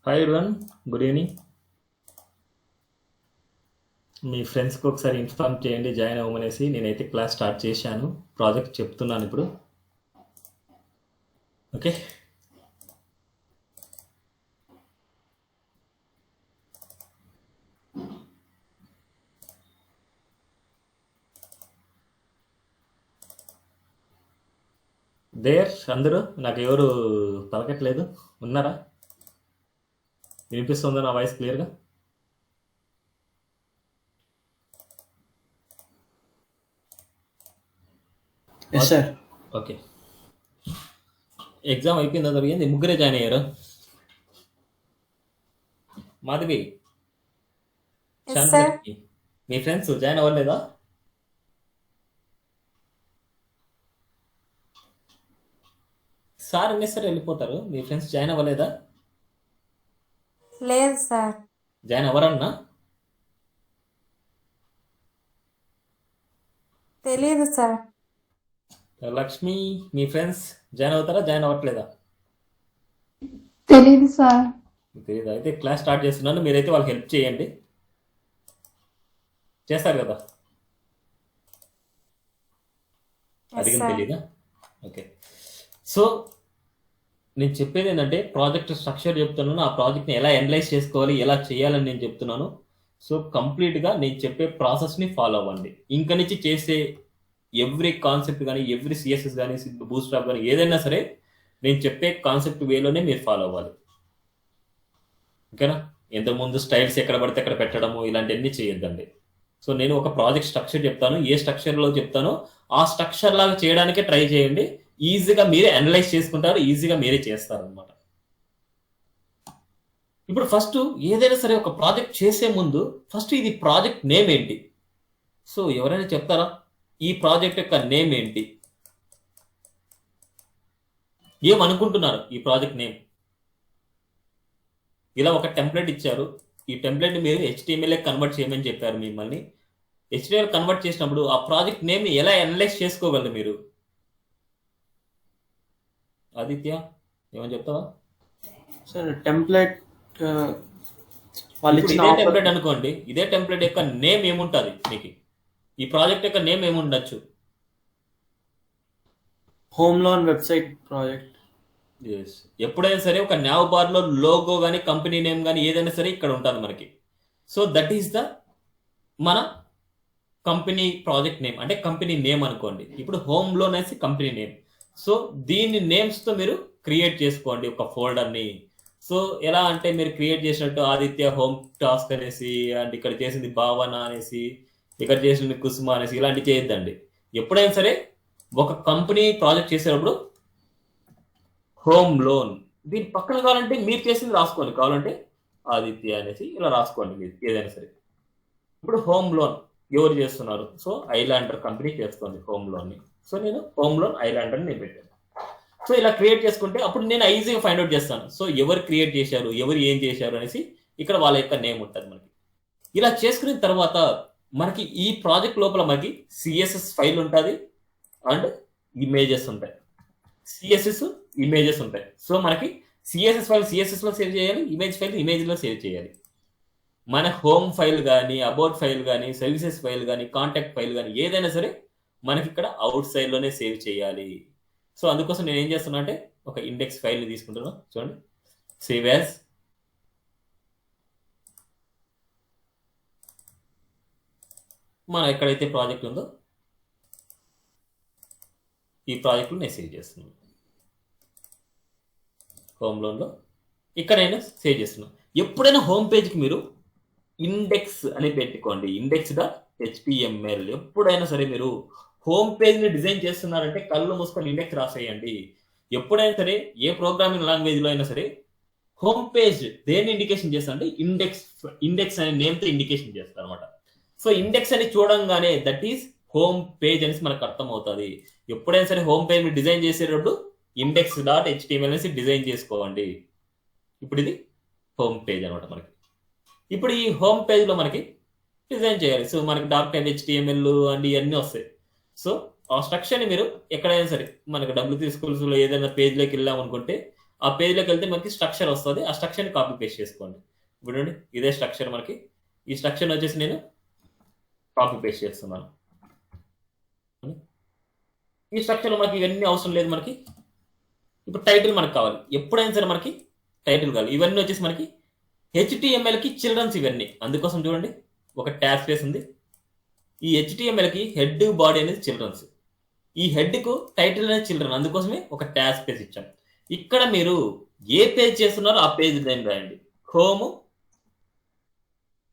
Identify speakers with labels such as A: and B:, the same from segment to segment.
A: Hi వన్, good evening. మీ ఫ్రెండ్స్కి ఒకసారి ఇన్ఫార్మ్ చేయండి జాయిన్ అవ్వమనేసి. నేనైతే క్లాస్ స్టార్ట్ చేశాను, ప్రాజెక్ట్ చెప్తున్నాను ఇప్పుడు. ఓకే, దేర్ అందరూ నాకు ఎవరు పలకట్లేదు, ఉన్నారా? వినిపిస్తుందా నా వాయిస్ క్లియర్గా?
B: Yes sir.
A: ఓకే, ఎగ్జామ్ అయిపోయిందా? జరిగింది, ముగ్గురే జాయిన్ అయ్యారు. Madhavi,
C: yes sir.
A: శాంతి, మీ ఫ్రెండ్స్ జాయిన్ అవ్వలేదా? సార్ ఎన్నిసారి వెళ్ళిపోతారు, మీ ఫ్రెండ్స్ జాయిన్ అవ్వలేదా?
C: లేదు సార్.
A: జాయిన్ అవ్వరన్నా?
C: తెలియదు సార్.
A: లక్ష్మి, మీ ఫ్రెండ్స్ జాయిన్ అవుతారా, జాయిన్ అవ్వట్లేదా?
D: తెలీదు సార్.
A: తెలీదు. అయితే క్లాస్ స్టార్ట్ చేస్తున్నాను, మీరైతే వాళ్ళకి హెల్ప్ చేయండి. చేస్తారు కదా?
C: ఎస్
A: అడిగిన
C: సార్.
A: తెలీదా? ఓకే. సో నేను చెప్పేది ఏంటంటే, ప్రాజెక్ట్ స్ట్రక్చర్ చెప్తున్నాను, ఆ ప్రాజెక్ట్ని ఎలా అనలైజ్ చేసుకోవాలి, ఎలా చేయాలని నేను చెప్తున్నాను. సో కంప్లీట్గా నేను చెప్పే ప్రాసెస్ని ఫాలో అవ్వండి. ఇంక నుంచి చేసే ఎవ్రీ కాన్సెప్ట్ కానీ, ఎవ్రీ సిఎస్ఎస్ కానీ, బూస్ట్రాప్ కానీ, ఏదైనా సరే నేను చెప్పే కాన్సెప్ట్ వేలోనే మీరు ఫాలో అవ్వాలి. ఓకేనా? ఇంతకుముందు స్టైల్స్ ఎక్కడ పడితే అక్కడ పెట్టడము ఇలాంటివన్నీ చేయొద్దండి. సో నేను ఒక ప్రాజెక్ట్ స్ట్రక్చర్ చెప్తాను, ఏ స్ట్రక్చర్లో చెప్తానో ఆ స్ట్రక్చర్ లాగా చేయడానికే ట్రై చేయండి. ఈజీగా మీరే అనలైజ్ చేసుకుంటారు, ఈజీగా మీరే చేస్తారు అనమాట. ఇప్పుడు ఫస్ట్ ఏదైనా సరే ఒక ప్రాజెక్ట్ చేసే ముందు ఫస్ట్ ఇది ప్రాజెక్ట్ నేమ్ ఏంటి? సో ఎవరైనా చెప్తారా ఈ ప్రాజెక్ట్ యొక్క నేమ్ ఏంటి? ఏమనుకుంటున్నారు ఈ ప్రాజెక్ట్ నేమ్? ఇలా ఒక టెంప్లెట్ ఇచ్చారు, ఈ టెంప్లెట్ మీరు HTML కన్వర్ట్ చేయమని చెప్పారు మిమ్మల్ని. HTML కన్వర్ట్ చేసినప్పుడు ఆ ప్రాజెక్ట్ నేమ్ ఎలా అనలైజ్ చేసుకోగలరు మీరు? ఆదిత్య, ఏమని చెప్తావా?
B: సార్ టెంప్లెట్ వాళ్ళు
A: ఇప్పుడు
B: ఇచ్చిన
A: ఇదే
B: ఆఫర్
A: టెంప్లెట్ అనుకోండి, ఇదే టెంప్లెట్ యొక్క నేమ్ ఏముంటుంది మీకు? ఈ ప్రాజెక్ట్ యొక్క నేమ్ ఏముండొచ్చు?
B: Home loan website project.
A: ఎప్పుడైనా సరే ఒక న్యావ్ బార్ లో లోగో కానీ, కంపెనీ నేమ్ కానీ ఏదైనా సరే ఇక్కడ ఉంటుంది మనకి. సో దట్ ఈస్ ద మన కంపెనీ ప్రాజెక్ట్ నేమ్, అంటే కంపెనీ నేమ్ అనుకోండి. ఇప్పుడు హోమ్ లోన్ అనేసి కంపెనీ నేమ్. సో దీన్ని నేమ్స్తో మీరు క్రియేట్ చేసుకోండి ఒక ఫోల్డర్ని. సో ఎలా అంటే మీరు క్రియేట్ చేసినట్టు ఆదిత్య హోమ్ టాస్క్ అనేసి, అండ్ ఇక్కడ చేసింది భావన అనేసి, ఇక్కడ చేసింది కుసుమ అనేసి ఇలాంటివి చేయొద్దండి. ఎప్పుడైనా సరే ఒక కంపెనీ ప్రాజెక్ట్ చేసేటప్పుడు హోమ్ లోన్, దీని పక్కన కావాలంటే మీరు చేసింది రాసుకోండి, కావాలంటే ఆదిత్య అనేసి ఇలా రాసుకోండి మీరు ఏదైనా సరే. ఇప్పుడు హోమ్ లోన్ ఎవరు చేస్తున్నారు? సో ఐలాండర్ కంపెనీ చేస్తుంది హోమ్ లోన్ని. సో నేను హోమ్ లోన్ ఐలాండర్ నేను పెట్టాను. సో ఇలా క్రియేట్ చేసుకుంటే అప్పుడు నేను ఈజీగా ఫైండ్ అవుట్ చేస్తాను. సో ఎవరు క్రియేట్ చేశారు, ఎవరు ఏం చేశారు అనేసి ఇక్కడ వాళ్ళ యొక్క నేమ్ ఉంటుంది మనకి. ఇలా చేసుకున్న తర్వాత మనకి ఈ ప్రాజెక్ట్ లోపల మనకి సిఎస్ఎస్ ఫైల్ ఉంటుంది అండ్ ఇమేజెస్ ఉంటాయి. సిఎస్ఎస్ ఇమేజెస్ ఉంటాయి. సో మనకి సిఎస్ఎస్ ఫైల్ సిఎస్ఎస్లో సేవ్ చేయాలి, ఇమేజ్ ఫైల్ ఇమేజ్లో సేవ్ చేయాలి. మన హోమ్ ఫైల్ కానీ, అబౌట్ ఫైల్ కానీ, సర్వీసెస్ ఫైల్ కానీ, కాంటాక్ట్ ఫైల్ కానీ ఏదైనా సరే మనకి ఇక్కడ అవుట్ సైడ్లోనే సేవ్ చేయాలి. సో అందుకోసం నేను ఏం చేస్తున్నా అంటే ఒక ఇండెక్స్ ఫైల్ని తీసుకుంటున్నా. చూడండి, సేవ్ యాజ్. మన ఎక్కడైతే ప్రాజెక్ట్ ఉందో ఈ ప్రాజెక్ట్లో నేను సేవ్ చేస్తున్నాను. హోమ్ లోన్లో ఇక్కడ నేను సేవ్ చేస్తున్నాను. ఎప్పుడైనా హోమ్ పేజ్కి మీరు ఇండెక్స్ అని పెట్టుకోండి, index.html. ఎప్పుడైనా సరే మీరు హోమ్ పేజ్ని డిజైన్ చేస్తున్నారంటే కళ్ళు మూసుకొని ఇండెక్స్ రాసేయండి. ఎప్పుడైనా సరే ఏ ప్రోగ్రామింగ్ లాంగ్వేజ్లో అయినా సరే హోమ్ పేజ్ దేన్ని ఇండికేషన్ చేస్తా అంటే ఇండెక్స్ అనే నేమ్తో ఇండికేషన్ చేస్తారు అనమాట. సో ఇండెక్స్ అని చూడంగానే దట్ ఈస్ హోమ్ పేజ్ అనేసి మనకు అర్థమవుతుంది. ఎప్పుడైనా సరే హోమ్ పేజ్ డిజైన్ చేసేటప్పుడు index.html అనేసి డిజైన్ చేసుకోండి. ఇప్పుడు ఇది హోమ్ పేజ్ అనమాట మనకి. ఇప్పుడు ఈ హోమ్ పేజ్లో మనకి డిజైన్ చేయాలి. సో మనకి డార్క్ టైప్ HTML అండ్ ఇవన్నీ వస్తాయి. సో ఆ స్ట్రక్చర్ని మీరు ఎక్కడైనా సరే మనకి W3 Schools ఏదైనా పేజ్లోకి వెళ్ళాం అనుకుంటే ఆ పేజ్లోకి వెళ్తే మనకి స్ట్రక్చర్ వస్తుంది. ఆ స్ట్రక్చర్ని కాపీ పేస్ట్ చేసుకోండి. ఇప్పుడు చూడండి, ఇదే స్ట్రక్చర్ మనకి. ఈ స్ట్రక్చర్ వచ్చేసి నేను కాపీ పేస్ట్ చేస్తున్నాను. ఈ స్ట్రక్చర్లో మనకి ఇవన్నీ అవసరం లేదు మనకి. ఇప్పుడు టైటిల్ మనకు కావాలి. ఎప్పుడైనా సరే మనకి టైటిల్ కావాలి. ఇవన్నీ వచ్చేసి మనకి HTMLకి చిల్డ్రన్స్ ఇవన్నీ. అందుకోసం చూడండి, ఒక ట్యాగ్ స్పేస్ ఉంది. ఈ HTMLకి హెడ్ బాడీ అనేది చిల్డ్రన్స్. ఈ హెడ్కు టైటిల్ అనేది చిల్డ్రన్. అందుకోసమే ఒక ట్యాగ్ స్పేస్ ఇచ్చాం. ఇక్కడ మీరు ఏ పేజ్ చేస్తున్నారో ఆ పేజ్ నేమ్ రాయండి. హోమ్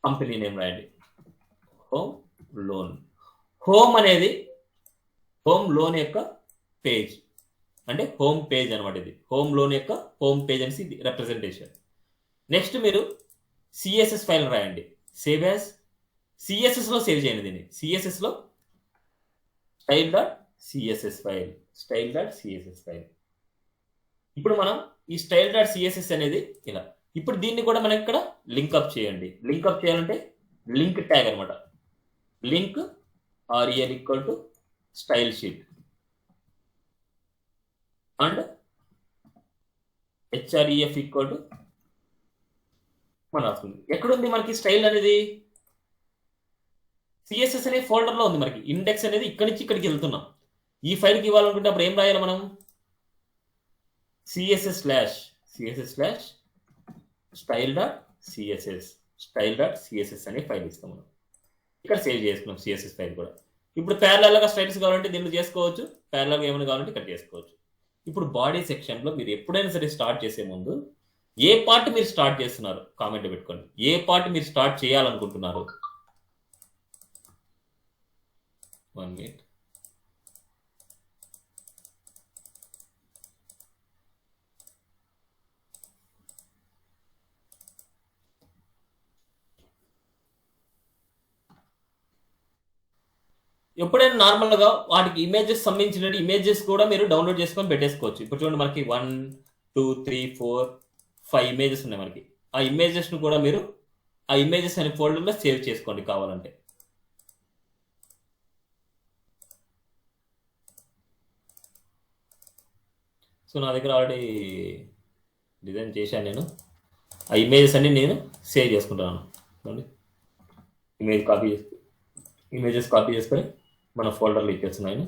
A: కంపెనీ నేమ్ రాయండి. Home loan. హోమ్ అనేది హోమ్ లోన్ యొక్క పేజ్, అంటే హోమ్ పేజ్ అనమాట. ఇది హోమ్ లోన్ యొక్క హోమ్ పేజ్ అనేసి ఇది రిప్రజెంటేషన్. నెక్స్ట్ మీరు సిఎస్ఎస్ ఫైల్ రాయండి. Save as. సిఎస్ఎస్లో సేవ్ చేయండి దీన్ని. సిఎస్ఎస్లో style.css ఫైల్, style.css ఫైల్. ఇప్పుడు మనం ఈ style.css అనేది ఇలా. ఇప్పుడు దీన్ని కూడా మనం ఇక్కడ లింక్అప్ చేయండి. లింక్అప్ చేయాలంటే లింక్ ట్యాగ్ అనమాట. Link rel equal to style sheet and href equal to మన వస్తుంది. ఎక్కడుంది మనకి స్టైల్ అనేది? సిఎస్ఎస్ అనే ఫోల్డర్లో ఉంది మనకి. ఇండెక్స్ అనేది ఇక్కడి నుంచి ఇక్కడికి వెళ్తున్నాం. ఈ ఫైల్కి ఇవ్వాలనుకుంటే అప్పుడు ఏం రాయాలి మనం? css స్లాష్ style.css అనే ఫైల్ ఇస్తాం మనం. ఇక్కడ సేవ్ చేసుకున్నాం సిఎస్ఎస్ ఫైల్ కూడా. ఇప్పుడు ప్యారలల్గా స్టైల్స్ కావాలంటే దీన్ని చేసుకోవచ్చు. ప్యారలల్గా ఏమైనా కావాలంటే ఇక్కడ చేసుకోవచ్చు. ఇప్పుడు బాడీ సెక్షన్లో మీరు ఎప్పుడైనా సరే స్టార్ట్ చేసే ముందు ఏ పార్ట్ మీరు స్టార్ట్ చేస్తున్నారు కామెంట్ పెట్టుకోండి. ఏ పార్ట్ మీరు స్టార్ట్ చేయాలనుకుంటున్నారు? 1 minute. ఎప్పుడైనా నార్మల్గా వాటికి ఇమేజెస్ సంబంధించిన ఇమేజెస్ కూడా మీరు డౌన్లోడ్ చేసుకొని పెట్టేసుకోవచ్చు. ఇప్పుడు చూడండి, మనకి 1 2 3 4 5 ఇమేజెస్ ఉన్నాయి మనకి. ఆ ఇమేజెస్ను కూడా మీరు ఆ ఇమేజెస్ అనే ఫోల్డర్లో సేవ్ చేసుకోండి కావాలంటే. సో నా దగ్గర ఆల్రెడీ డిజైన్ చేశాను నేను. ఆ ఇమేజెస్ అన్ని నేను సేవ్ చేసుకుంటాను. ఇమేజెస్ కాపీ చేసుకొని మన ఫోల్డర్లో ఇచ్చేస్తున్నాను.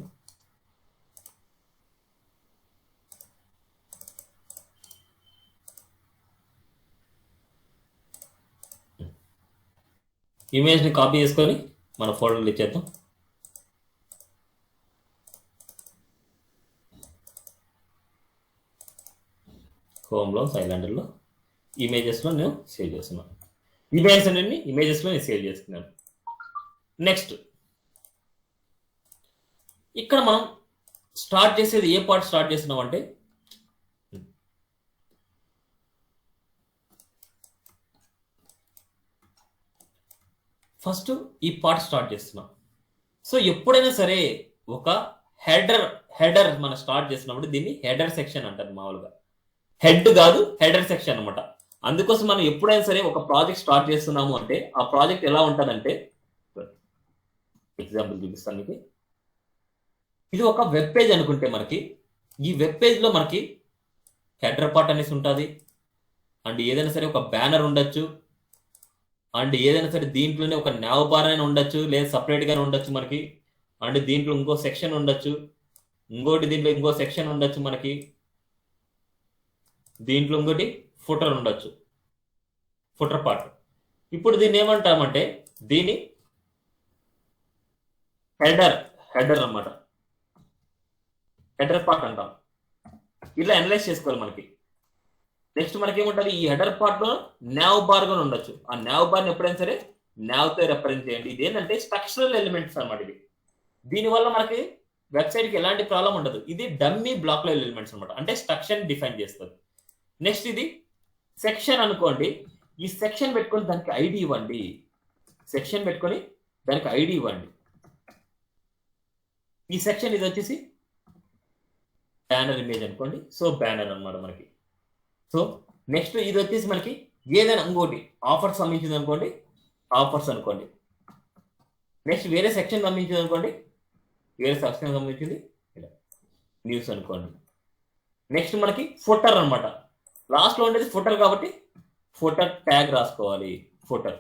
A: ఇమేజ్ని కాపీ చేసుకొని మన ఫోల్డర్లో ఇచ్చేద్దాం. హోమ్లో సైలాండర్లో ఇమేజెస్లో నేను సేవ్ చేస్తున్నాను. ఇమేజెస్ అన్ని ఇమేజెస్లో నేను సేవ్ చేస్తున్నాను. నెక్స్ట్ ఇక్కడ మనం స్టార్ట్ చేసేది ఏ పార్ట్ స్టార్ట్ చేస్తున్నాం అంటే ఫస్ట్ ఈ పార్ట్ స్టార్ట్ చేస్తున్నాం. సో ఎప్పుడైనా సరే ఒక హెడర్ మనం స్టార్ట్ చేసినప్పుడు దీన్ని హెడర్ సెక్షన్ అంటారు మామూలుగా. హెడ్ కాదు, హెడర్ సెక్షన్ అనమాట. అందుకోసం మనం ఎప్పుడైనా సరే ఒక ప్రాజెక్ట్ స్టార్ట్ చేస్తున్నాము అంటే ఆ ప్రాజెక్ట్ ఎలా ఉంటుందంటే, ఎగ్జాంపుల్ చూపిస్తాను మీకు. ఇది ఒక వెబ్ పేజ్ అనుకుంటే మనకి ఈ వెబ్ పేజ్లో మనకి హెడర్ పార్ట్ అనేసి ఉంటుంది. అండ్ ఏదైనా సరే ఒక బ్యానర్ ఉండొచ్చు. అండ్ ఏదైనా సరే దీంట్లోనే ఒక నావ్ బార్ అయినా ఉండొచ్చు, లేదా సపరేట్గానే ఉండొచ్చు మనకి. అండ్ దీంట్లో ఇంకో సెక్షన్ ఉండొచ్చు, దీంట్లో ఇంకో సెక్షన్ ఉండొచ్చు మనకి. దీంట్లో ఇంకోటి ఫుటర్ ఉండొచ్చు, ఫుటర్ పార్ట్. ఇప్పుడు దీన్ని ఏమంటామంటే దీన్ని హెడర్ అన్నమాట, హెడర్ పార్ట్ అంటాం. ఇలా అనలైజ్ చేసుకోవాలి మనకి. నెక్స్ట్ మనకి ఏముంటుంది, ఈ హెడర్ పార్ట్ లో నావ్ బార్ గా ఉండొచ్చు. ఆ నావ్ బార్ ని ఎప్పుడైనా సరే నావ్ తో రిప్రజెంట్ చేయండి. ఇది ఏంటంటే స్ట్రక్చరల్ ఎలిమెంట్స్ అనమాట. ఇది దీనివల్ల మనకి వెబ్సైట్ కి ఎలాంటి ప్రాబ్లం ఉండదు. ఇది డమ్మీ బ్లాక్ లో ఎలిమెంట్స్ అనమాట, అంటే స్ట్రక్చర్ డిఫైన్ చేస్తుంది. నెక్స్ట్ ఇది సెక్షన్ అనుకోండి. ఈ సెక్షన్ పెట్టుకొని దానికి ఐడి ఇవ్వండి. సెక్షన్ పెట్టుకొని దానికి ఐడి ఇవ్వండి. ఈ సెక్షన్ ఇది వచ్చేసి బ్యానర్ ఇమేజ్ అనుకోండి. సో బ్యానర్ అనమాట మనకి. సో నెక్స్ట్ ఇది వచ్చేసి మనకి ఏదైనా ఇంకోటి ఆఫర్స్ సంబంధించింది అనుకోండి, ఆఫర్స్ అనుకోండి. నెక్స్ట్ వేరే సెక్షన్ సంబంధించింది అనుకోండి, వేరే సెక్షన్ సంబంధించింది ఇలా న్యూస్ అనుకోండి. నెక్స్ట్ మనకి ఫుటర్ అనమాట. లాస్ట్లో ఉండేది ఫుటర్ కాబట్టి ఫుటర్ ట్యాగ్ రాసుకోవాలి. ఫుటర్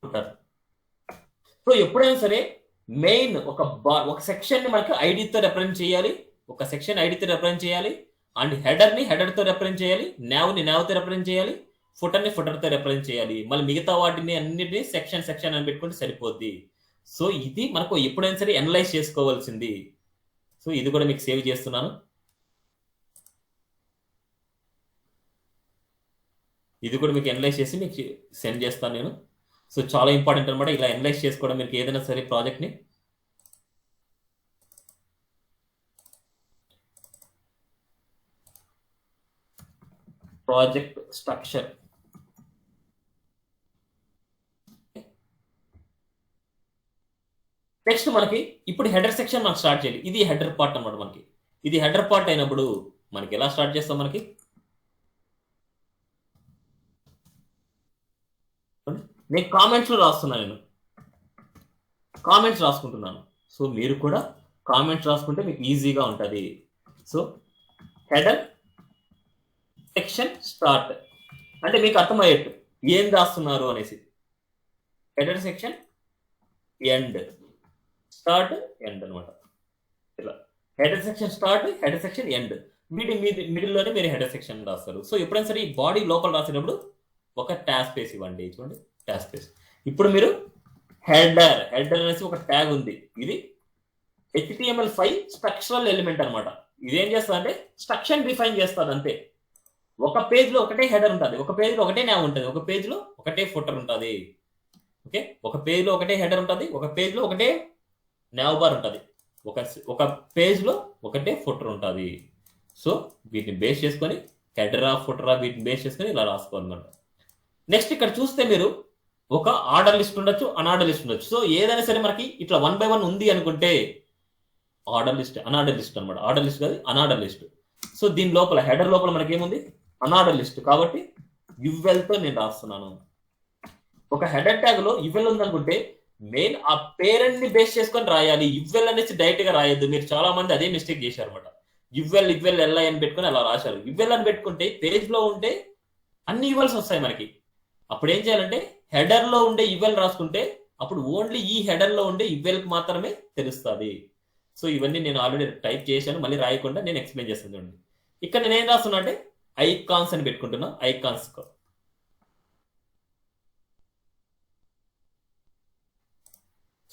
A: ఫుటర్ సో ఎప్పుడైనా సరే మెయిన్ ఒక సెక్షన్ ని మనకి ఐడితో రిప్రజెంట్ చేయాలి, ఒక సెక్షన్ ఐడితో రిప్రజెంట్ చేయాలి, అండ్ హెడర్ ని హెడర్ తో రిప్రజెంట్ చేయాలి, ని తో రిప్రజెంట్ చేయాలి, ఫుటర్ ని ఫుటర్ తో రిప్రజెంట్ చేయాలి. మళ్ళీ మిగతా వాటిని అన్నిటిని సెక్షన్ అని పెట్టుకుంటే సరిపోద్ది. సో ఇది మనకు ఎప్పుడైనా సరే అనలైజ్ చేసుకోవాల్సింది. సో ఇది కూడా మీకు సేవ్ చేస్తున్నాను. ఇది కూడా మీకు అనలైజ్ చేసి మీకు సెండ్ చేస్తాను నేను. సో చాలా ఇంపార్టెంట్ అనమాట ఇలా అనలైజ్ చేసుకోవడం మీకు ఏదైనా సరే ప్రాజెక్ట్ని. ప్రాజెక్ట్ స్ట్రక్చర్ నెక్స్ట్ మనకి ఇప్పుడు హెడర్ సెక్షన్ మనకు స్టార్ట్ చేయాలి. ఇది హెడర్ పార్ట్ అనమాట. మనకి ఇది హెడర్ పార్ట్ అయినప్పుడు మనకి ఎలా స్టార్ట్ చేస్తాం, మనకి నేను కామెంట్స్లో రాస్తున్నాను, నేను కామెంట్స్ రాసుకుంటున్నాను. సో మీరు కూడా కామెంట్స్ రాసుకుంటే మీకు ఈజీగా ఉంటుంది. సో హెడర్ సెక్షన్ స్టార్ట్ అంటే మీకు అర్థమయ్యేట్టు ఏం రాస్తున్నారు అనేసి. Header section end, start end అనమాట. ఇలా header section start, header section end, మిడిల్లోనే మీరు హెడర్ సెక్షన్ రాస్తారు. సో ఎప్పుడైనా సరే ఈ బాడీ లోపల రాసేటప్పుడు ఒక ట్యాగ్ స్పేస్ ఇవ్వండి. చూడండి ట్యాగ్ స్పేస్. ఇప్పుడు మీరు హెడర్ అనేసి ఒక ట్యాగ్ ఉంది. ఇది HTML5 స్ట్రక్చరల్ ఎలిమెంట్ అనమాట. ఇదేం చేస్తుంది అంటే స్ట్రక్చర్ డిఫైన్ చేస్తుంది అంతే. ఒక పేజ్ లో ఒకటే హెడర్ ఉంటుంది, ఒక పేజ్ లో ఒకటే nav ఉంటుంది, ఒక పేజ్ లో ఒకటే ఫుటర్ ఉంటుంది. ఓకే, ఒక పేజ్ లో ఒకటే హెడర్ ఉంటుంది, ఒక పేజ్ లో ఒకటే nav బార్ ఉంటుంది, ఒక పేజ్ లో ఒకటే ఫుటర్ ఉంటుంది. సో వీటిని బేస్ చేసుకొని హెడరా ఫుటరా వీటిని బేస్ చేసుకొని ఇలా రాసుకోవాలన్నమాట. నెక్స్ట్ ఇక్కడ చూస్తే మీరు ఒక ఆర్డర్ లిస్ట్ ఉండొచ్చు, అన్ఆర్డర్ లిస్ట్ ఉండొచ్చు. సో ఏదైనా సరే మనకి ఇట్లా 1 by 1 ఉంది అనుకుంటే ఆర్డర్ లిస్ట్, అన్ఆర్డర్ లిస్ట్ అనమాట. ఆర్డర్ లిస్ట్ కాదు, అన్ఆర్డర్ లిస్ట్. సో దీని లోపల హెడర్ లోపల మనకి ఏముంది, అన్ఆర్డర్ లిస్ట్ కాబట్టి యువెల్తో నేను రాస్తున్నాను. ఒక హెడర్ ట్యాగ్ లో యువెల్ ఉందనుకుంటే మెయిన్ ఆ పేరెంట్ ని బేస్ చేసుకొని రాయాలి. యువెల్ అనేసి డైరెక్ట్ గా రాయొద్దు. మీరు చాలా మంది అదే మిస్టేక్ చేశారు అనమాట. యువెల్ ఎల్ఐ అని పెట్టుకొని అలా రాశారు. యువెల్ అని పెట్టుకుంటే పేజ్ లో ఉంటే అన్ని యువెల్స్ వస్తాయి మనకి. అప్పుడు ఏం చేయాలంటే హెడర్ లో ఉండే యువెల్ రాసుకుంటే అప్పుడు ఓన్లీ ఈ హెడర్ లో ఉండే యువెల్ కి మాత్రమే తెలుస్తుంది. సో ఇవన్నీ నేను ఆల్రెడీ టైప్ చేశాను, మళ్ళీ రాయకుండా నేను ఎక్స్ప్లెయిన్ చేస్తాను. చూడండి ఇక్కడ నేను ఏం రాస్తున్నా అంటే ఐకాన్స్ అని పెట్టుకుంటున్నా. ఐకాన్స్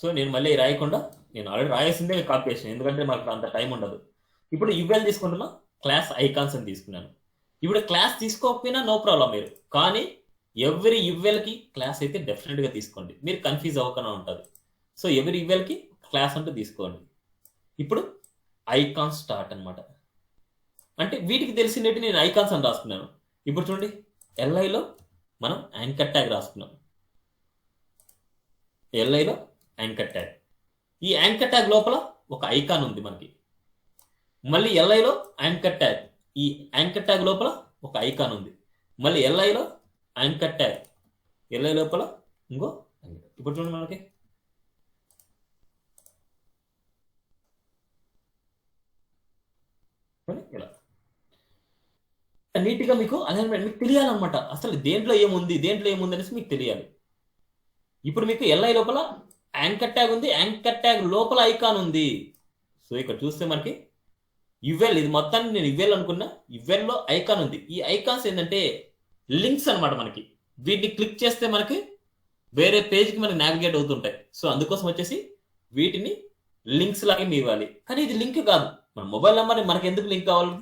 A: సో నేను మళ్ళీ రాయకుండా నేను ఆల్రెడీ రాయాల్సిందే కాపీ చేసాను, ఎందుకంటే మాకు అంత టైం ఉండదు. ఇప్పుడు యువెల్ తీసుకుంటున్నా, క్లాస్ ఐకాన్స్ అని తీసుకున్నాను. ఇప్పుడు క్లాస్ తీసుకోకపోయినా నో ప్రాబ్లం మీరు, కానీ ఎవరి యువెల్కి క్లాస్ అయితే డెఫినెట్గా తీసుకోండి, మీరు కన్ఫ్యూజ్ అవ్వకుండా ఉంటుంది. సో ఎవరి యువెల్కి క్లాస్ అంటూ తీసుకోండి. ఇప్పుడు ఐకాన్స్ స్టార్ట్ అనమాట. అంటే వీటికి తెలిసినట్టు నేను ఐకాన్స్ అని రాసుకున్నాను. ఇప్పుడు చూడండి ఎల్ఐలో మనం యాంకర్ ట్యాగ్ రాసుకున్నాం. ఎల్ఐలో యాంకర్ ట్యాగ్, ఈ యాంకర్ ట్యాగ్ లోపల ఒక ఐకాన్ ఉంది మనకి. మళ్ళీ ఎల్ఐలో యాంకర్ ట్యాగ్, ఈ యాంకర్ ట్యాగ్ లోపల ఒక ఐకాన్ ఉంది. మళ్ళీ ఎల్ఐలో యాంకర్ ట్యాగ్, ఎల్ఐ లోపల ఇంకో. ఇప్పుడు చూడండి మనకి ఇలా నీట్గా మీకు అలైన్మెంట్ మీకు తెలియాలన్నమాట. అసలు దేంట్లో ఏముంది అనేసి మీకు తెలియాలి. ఇప్పుడు మీకు ఎల్ఐ లోపల యాంకర్ ట్యాగ్ ఉంది, యాంకర్ ట్యాగ్ లోపల ఐకాన్ ఉంది. సో ఇక్కడ చూస్తే మనకి యువెల్, ఇది మొత్తాన్ని నేను యువెల్ అనుకున్నా, యువెల్లో ఐకాన్ ఉంది. ఈ ఐకాన్స్ ఏంటంటే లింక్స్ అనమాట. మనకి వీటిని క్లిక్ చేస్తే మనకి వేరే పేజ్కి మనకి నావిగేట్ అవుతుంటాయి. సో అందుకోసం వచ్చేసి వీటిని లింక్స్ లాగా ఇవ్వాలి. కానీ ఇది లింక్ కాదు, మన మొబైల్ నెంబర్ మనకి ఎందుకు లింక్ కావాలి?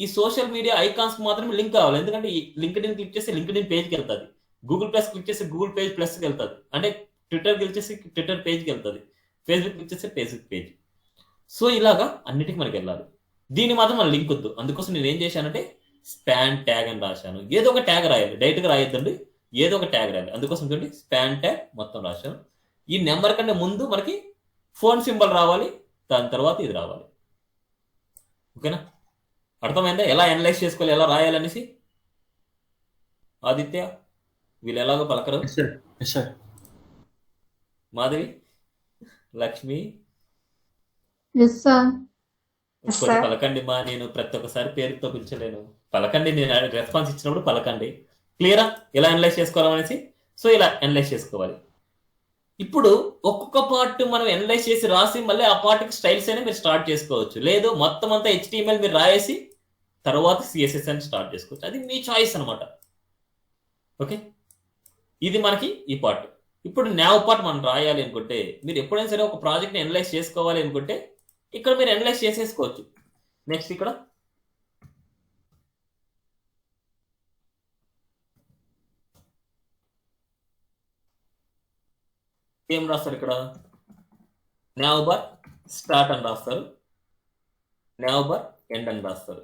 A: ఈ సోషల్ మీడియా ఐకాన్స్కి మాత్రమే లింక్ కావాలి. ఎందుకంటే ఈ లింక్డ్ఇన్ క్లిక్ చేస్తే లింక్డ్ఇన్ పేజ్కి వెళ్తుంది, గూగుల్ ప్లస్ క్లిక్ చేస్తే గూగుల్ పేజ్ ప్లస్కి వెళ్తుంది, అంటే ట్విట్టర్ క్లిక్ చేసి ట్విట్టర్ పేజ్కి వెళ్తుంది, ఫేస్బుక్ క్లిక్ చేస్తే ఫేస్బుక్ పేజ్. సో ఇలాగా అన్నిటికీ మనకి వెళ్ళాలి. దీన్ని మాత్రం మన లింక్ వద్దు. అందుకోసం నేను ఏం చేశానంటే స్పాన్ ట్యాగ్ అని రాశాను. ఏదో ఒక ట్యాగ్ రాయాలి, డైరెక్ట్గా రాయొద్దండి, ఏదో ఒక ట్యాగ్ రాయాలి. అందుకోసం చూడండి స్పాన్ ట్యాగ్ మొత్తం రాశాను. ఈ నెంబర్ కంటే ముందు మనకి ఫోన్ సింబల్ రావాలి, దాని తర్వాత ఇది రావాలి. ఓకేనా, అర్థమైందా ఎలా అనలైజ్ చేసుకోవాలి, ఎలా రాయాలనేసి? ఆదిత్య వీళ్ళు ఎలాగో పలకరు. మాధవి, లక్ష్మి,
C: ఎస్
A: కొన్ని
C: సార్
A: పలకండి మా, నేను ప్రతి ఒక్కసారి పేరుతో పిలిచలేను. పలకండి, నేను రెస్పాన్స్ ఇచ్చినప్పుడు పలకండి. క్లియరా ఎలా అనలైజ్ చేసుకోవాలనేసి? సో ఇలా అనలైజ్ చేసుకోవాలి. ఇప్పుడు ఒక్కొక్క పార్ట్ మనం అనలైజ్ చేసి రాసి మళ్ళీ ఆ పార్ట్కి స్టైల్స్ అయినా మీరు స్టార్ట్ చేసుకోవచ్చు. లేదు మొత్తం అంతా HTML మీరు రాయేసి తర్వాత CSS అని స్టార్ట్ చేసుకోవచ్చు. అది మీ చాయిస్ అనమాట. ఓకే, ఇది మనకి ఈ పార్ట్. ఇప్పుడు నావ్ పార్ట్ మనం రాయాలి అనుకుంటే, మీరు ఎప్పుడైనా సరే ఒక ప్రాజెక్ట్ని అనలైజ్ చేసుకోవాలి అనుకుంటే ఇక్కడ మీరు అనలైజ్ చేసేసుకోవచ్చు. నెక్స్ట్ ఇక్కడ ఏం రాస్తారు? ఇక్కడ నావ్ బార్ స్టార్ట్ అని రాస్తారు, నావ్ బార్ ఎండ్ అని రాస్తారు.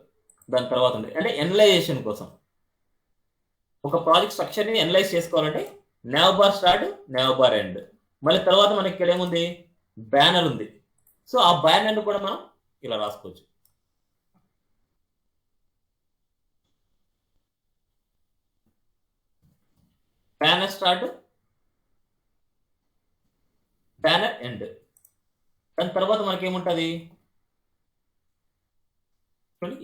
A: దాని తర్వాత ఉంది అంటే ఎనలైజేషన్ కోసం. ఒక ప్రాజెక్ట్ స్ట్రక్చర్ని అనలైజ్ చేసుకోవాలంటే now bar start, now bar end. మళ్ళీ తర్వాత మనకి ఇక్కడ ఏముంది? బ్యానర్ ఉంది. సో ఆ బ్యానర్ కూడా మనం ఇలా రాసుకోవచ్చు. Banner start, banner end. దాని తర్వాత మనకి ఏముంటుంది?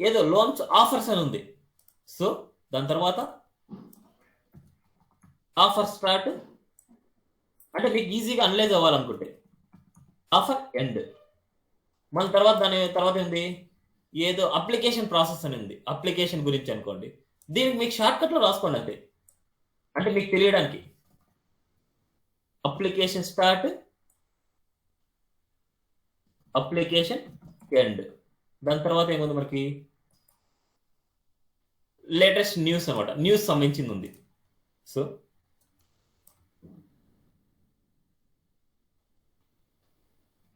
A: ఏదో లోన్స్ ఆఫర్స్ అని ఉంది. సో దాని తర్వాత ఆఫర్ స్టార్ట్ అంటే మీకు ఈజీగా అనలైజ్ అవ్వాలనుకుంటే ఆఫర్ ఎండ్. మళ్ళీ తర్వాత దాని తర్వాత ఏంది? ఏదో అప్లికేషన్ ప్రాసెస్ అని ఉంది, అప్లికేషన్ గురించి అనుకోండి. దీనికి మీకు షార్ట్ కట్లో రాసుకోండి అంతే, అంటే మీకు తెలియడానికి. Application start, application end. దాని తర్వాత ఏముంది మనకి? లేటెస్ట్ న్యూస్ అనమాట, న్యూస్ సంబంధించింది ఉంది. So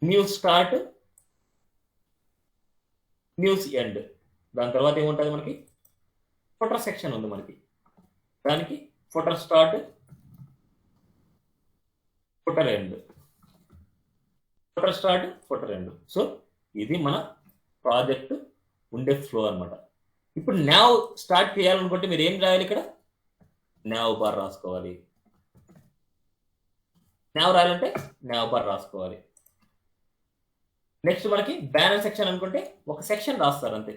A: news start, news end. దాని తర్వాత ఏముంటుంది మనకి? ఫుటర్ సెక్షన్ ఉంది మనకి, దానికి footer start, footer end, footer start, footer end. So ఇది మన ప్రాజెక్ట్ ఉండే ఫ్లో అనమాట. ఇప్పుడు నావ్ స్టార్ట్ చేయాలనుకుంటే మీరు ఏం రాయాలి? ఇక్కడ నావ్ బార్ రాసుకోవాలి. నావ్ రాయాలంటే నావ్ బార్ రాసుకోవాలి. నెక్స్ట్ మనకి బ్యానర్ సెక్షన్ అనుకుంటే ఒక సెక్షన్ రాస్తారు అంతే,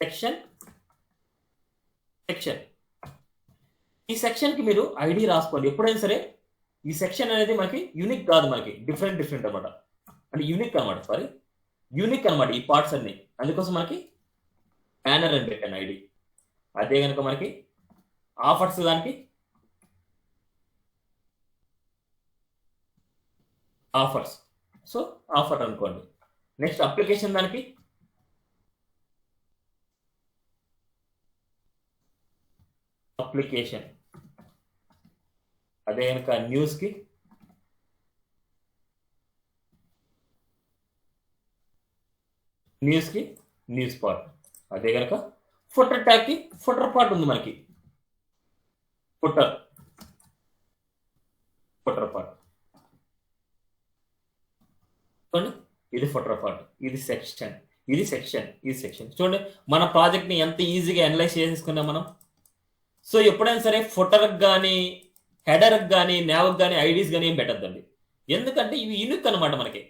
A: సెక్షన్ సెక్షన్. ఈ సెక్షన్కి మీరు ఐడి రాసుకోండి ఎప్పుడైనా సరే. ఈ సెక్షన్ అనేది మనకి యూనిక్ కాదు, మనకి డిఫరెంట్ డిఫరెంట్ అనమాట, అంటే యూనిక్ అనమాట. సారీ, యూనిక్ అనమాట ఈ పార్ట్స్ అన్ని. అందుకోసం మనకి బ్యానర్ అని పెట్టాను ఐడి. అదే కనుక మనకి ఆఫర్స్ దానికి ఆఫర్స్, సో ఆఫర్ అనుకోండి. నెక్స్ట్ అప్లికేషన్ దానికి అప్లికేషన్. అదే కనుక న్యూస్కి న్యూస్కి న్యూస్ పార్ట్. అదే కనుక ఫుటర్ ట్యాగ్కి ఫుటర్ పార్ట్ ఉంది మనకి, ఫుటర్ ఫుటర్ పార్ట్. చూడండి, ఇది ఫుటర్ పార్ట్, ఇది సెక్షన్, ఇది సెక్షన్, ఇది సెక్షన్. చూడండి మన ప్రాజెక్ట్ని ఎంత ఈజీగా అనలైజ్ చేసేసుకున్నాం మనం. సో ఎప్పుడైనా సరే ఫుటర్కి కానీ హెడర్కి కానీ నావ్కి కానీ ఐడీస్ కానీ ఏం పెట్టద్దండి, ఎందుకంటే ఇవి యూనిక్ అనమాట మనకి.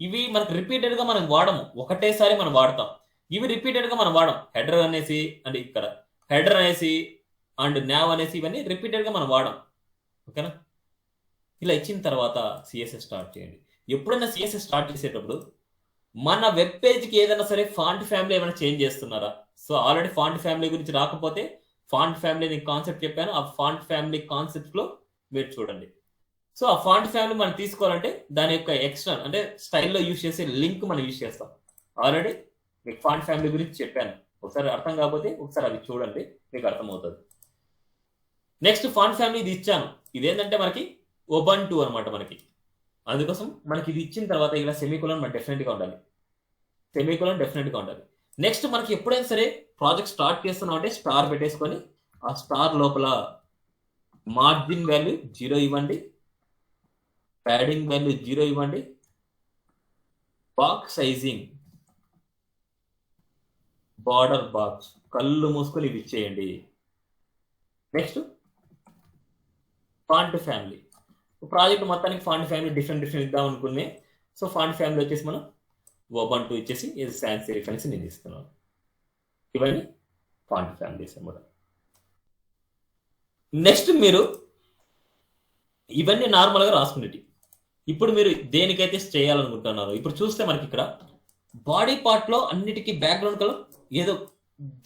A: ఇవి మనకి రిపీటెడ్గా మనం వాడము, ఒకటేసారి మనం వాడతాం. ఇవి రిపీటెడ్గా మనం వాడం. హెడర్ అనేసి అంటే ఇక్కడ హెడర్ అనేసి అండ్ నావ్ అనేసి ఇవన్నీ రిపీటెడ్గా మనం వాడం. ఓకేనా? ఇలా ఇచ్చిన తర్వాత CSS స్టార్ట్ చేయండి. ఎప్పుడైనా CSS స్టార్ట్ చేసేటప్పుడు మన వెబ్ పేజ్కి ఏదైనా సరే ఫాంట్ ఫ్యామిలీ ఏమైనా చేంజ్ చేస్తున్నారా? సో ఆల్రెడీ ఫాంట్ ఫ్యామిలీ గురించి రాకపోతే ఫాంట్ ఫ్యామిలీ నేను కాన్సెప్ట్ చెప్పాను, ఆ ఫాంట్ ఫ్యామిలీ కాన్సెప్ట్లో మీరు చూడండి. సో ఆ ఫాంట్ ఫ్యామిలీ మనం తీసుకోవాలంటే దాని యొక్క ఎక్స్టర్నల్ అంటే స్టైల్లో యూజ్ చేసే లింక్ మనం యూజ్ చేస్తాం. ఆల్రెడీ మీకు ఫాంట్ ఫ్యామిలీ గురించి చెప్పాను, ఒకసారి అర్థం కాకపోతే ఒకసారి అవి చూడండి, మీకు అర్థమవుతుంది. నెక్స్ట్ ఫాంట్ ఫ్యామిలీ ఇది ఇచ్చాను, ఇదేంటంటే మనకి ఉబంటు అనమాట మనకి. అందుకోసం మనకి ఇది ఇచ్చిన తర్వాత ఇలా సెమీకోలన్ మనకి డెఫినెట్గా ఉండాలి, సెమీకోలన్ డెఫినెట్గా ఉండాలి. నెక్స్ట్ మనకి ఎప్పుడైనా సరే ప్రాజెక్ట్ స్టార్ట్ చేస్తున్నాం అంటే స్టార్ పెట్టేసుకొని ఆ స్టార్ లోపల మార్జిన్ వాల్యూ 0 ఇవ్వండి, ప్యాడింగ్ వాల్యూ 0 ఇవ్వండి, బాక్స్ సైజింగ్ బార్డర్ బాక్స్ కళ్ళు మూసుకొని ఇవి ఇచ్చేయండి. నెక్స్ట్ ఫాంట్ ఫ్యామిలీ, ప్రాజెక్ట్ మొత్తానికి ఫాంట్ ఫ్యామిలీ డిఫరెంట్ డిఫరెంట్ ఇద్దాం అనుకునే. సో ఫాంట్ ఫ్యామిలీ వచ్చేసి మనం ఓపెన్ ఇచ్చేసి ఇది sans serif అనేసి నేను ఇస్తున్నాను. ఇవన్నీ ఫాంట్ ఫ్యామిలీస్ అన్నమాట. నెక్స్ట్ మీరు ఇవన్నీ నార్మల్గా రాసుకునేటి. ఇప్పుడు మీరు దేనికైతే చేయాలనుకుంటున్నారో ఇప్పుడు చూస్తే మనకి ఇక్కడ బాడీ పార్ట్లో అన్నిటికీ బ్యాక్గ్రౌండ్ కలర్ ఏదో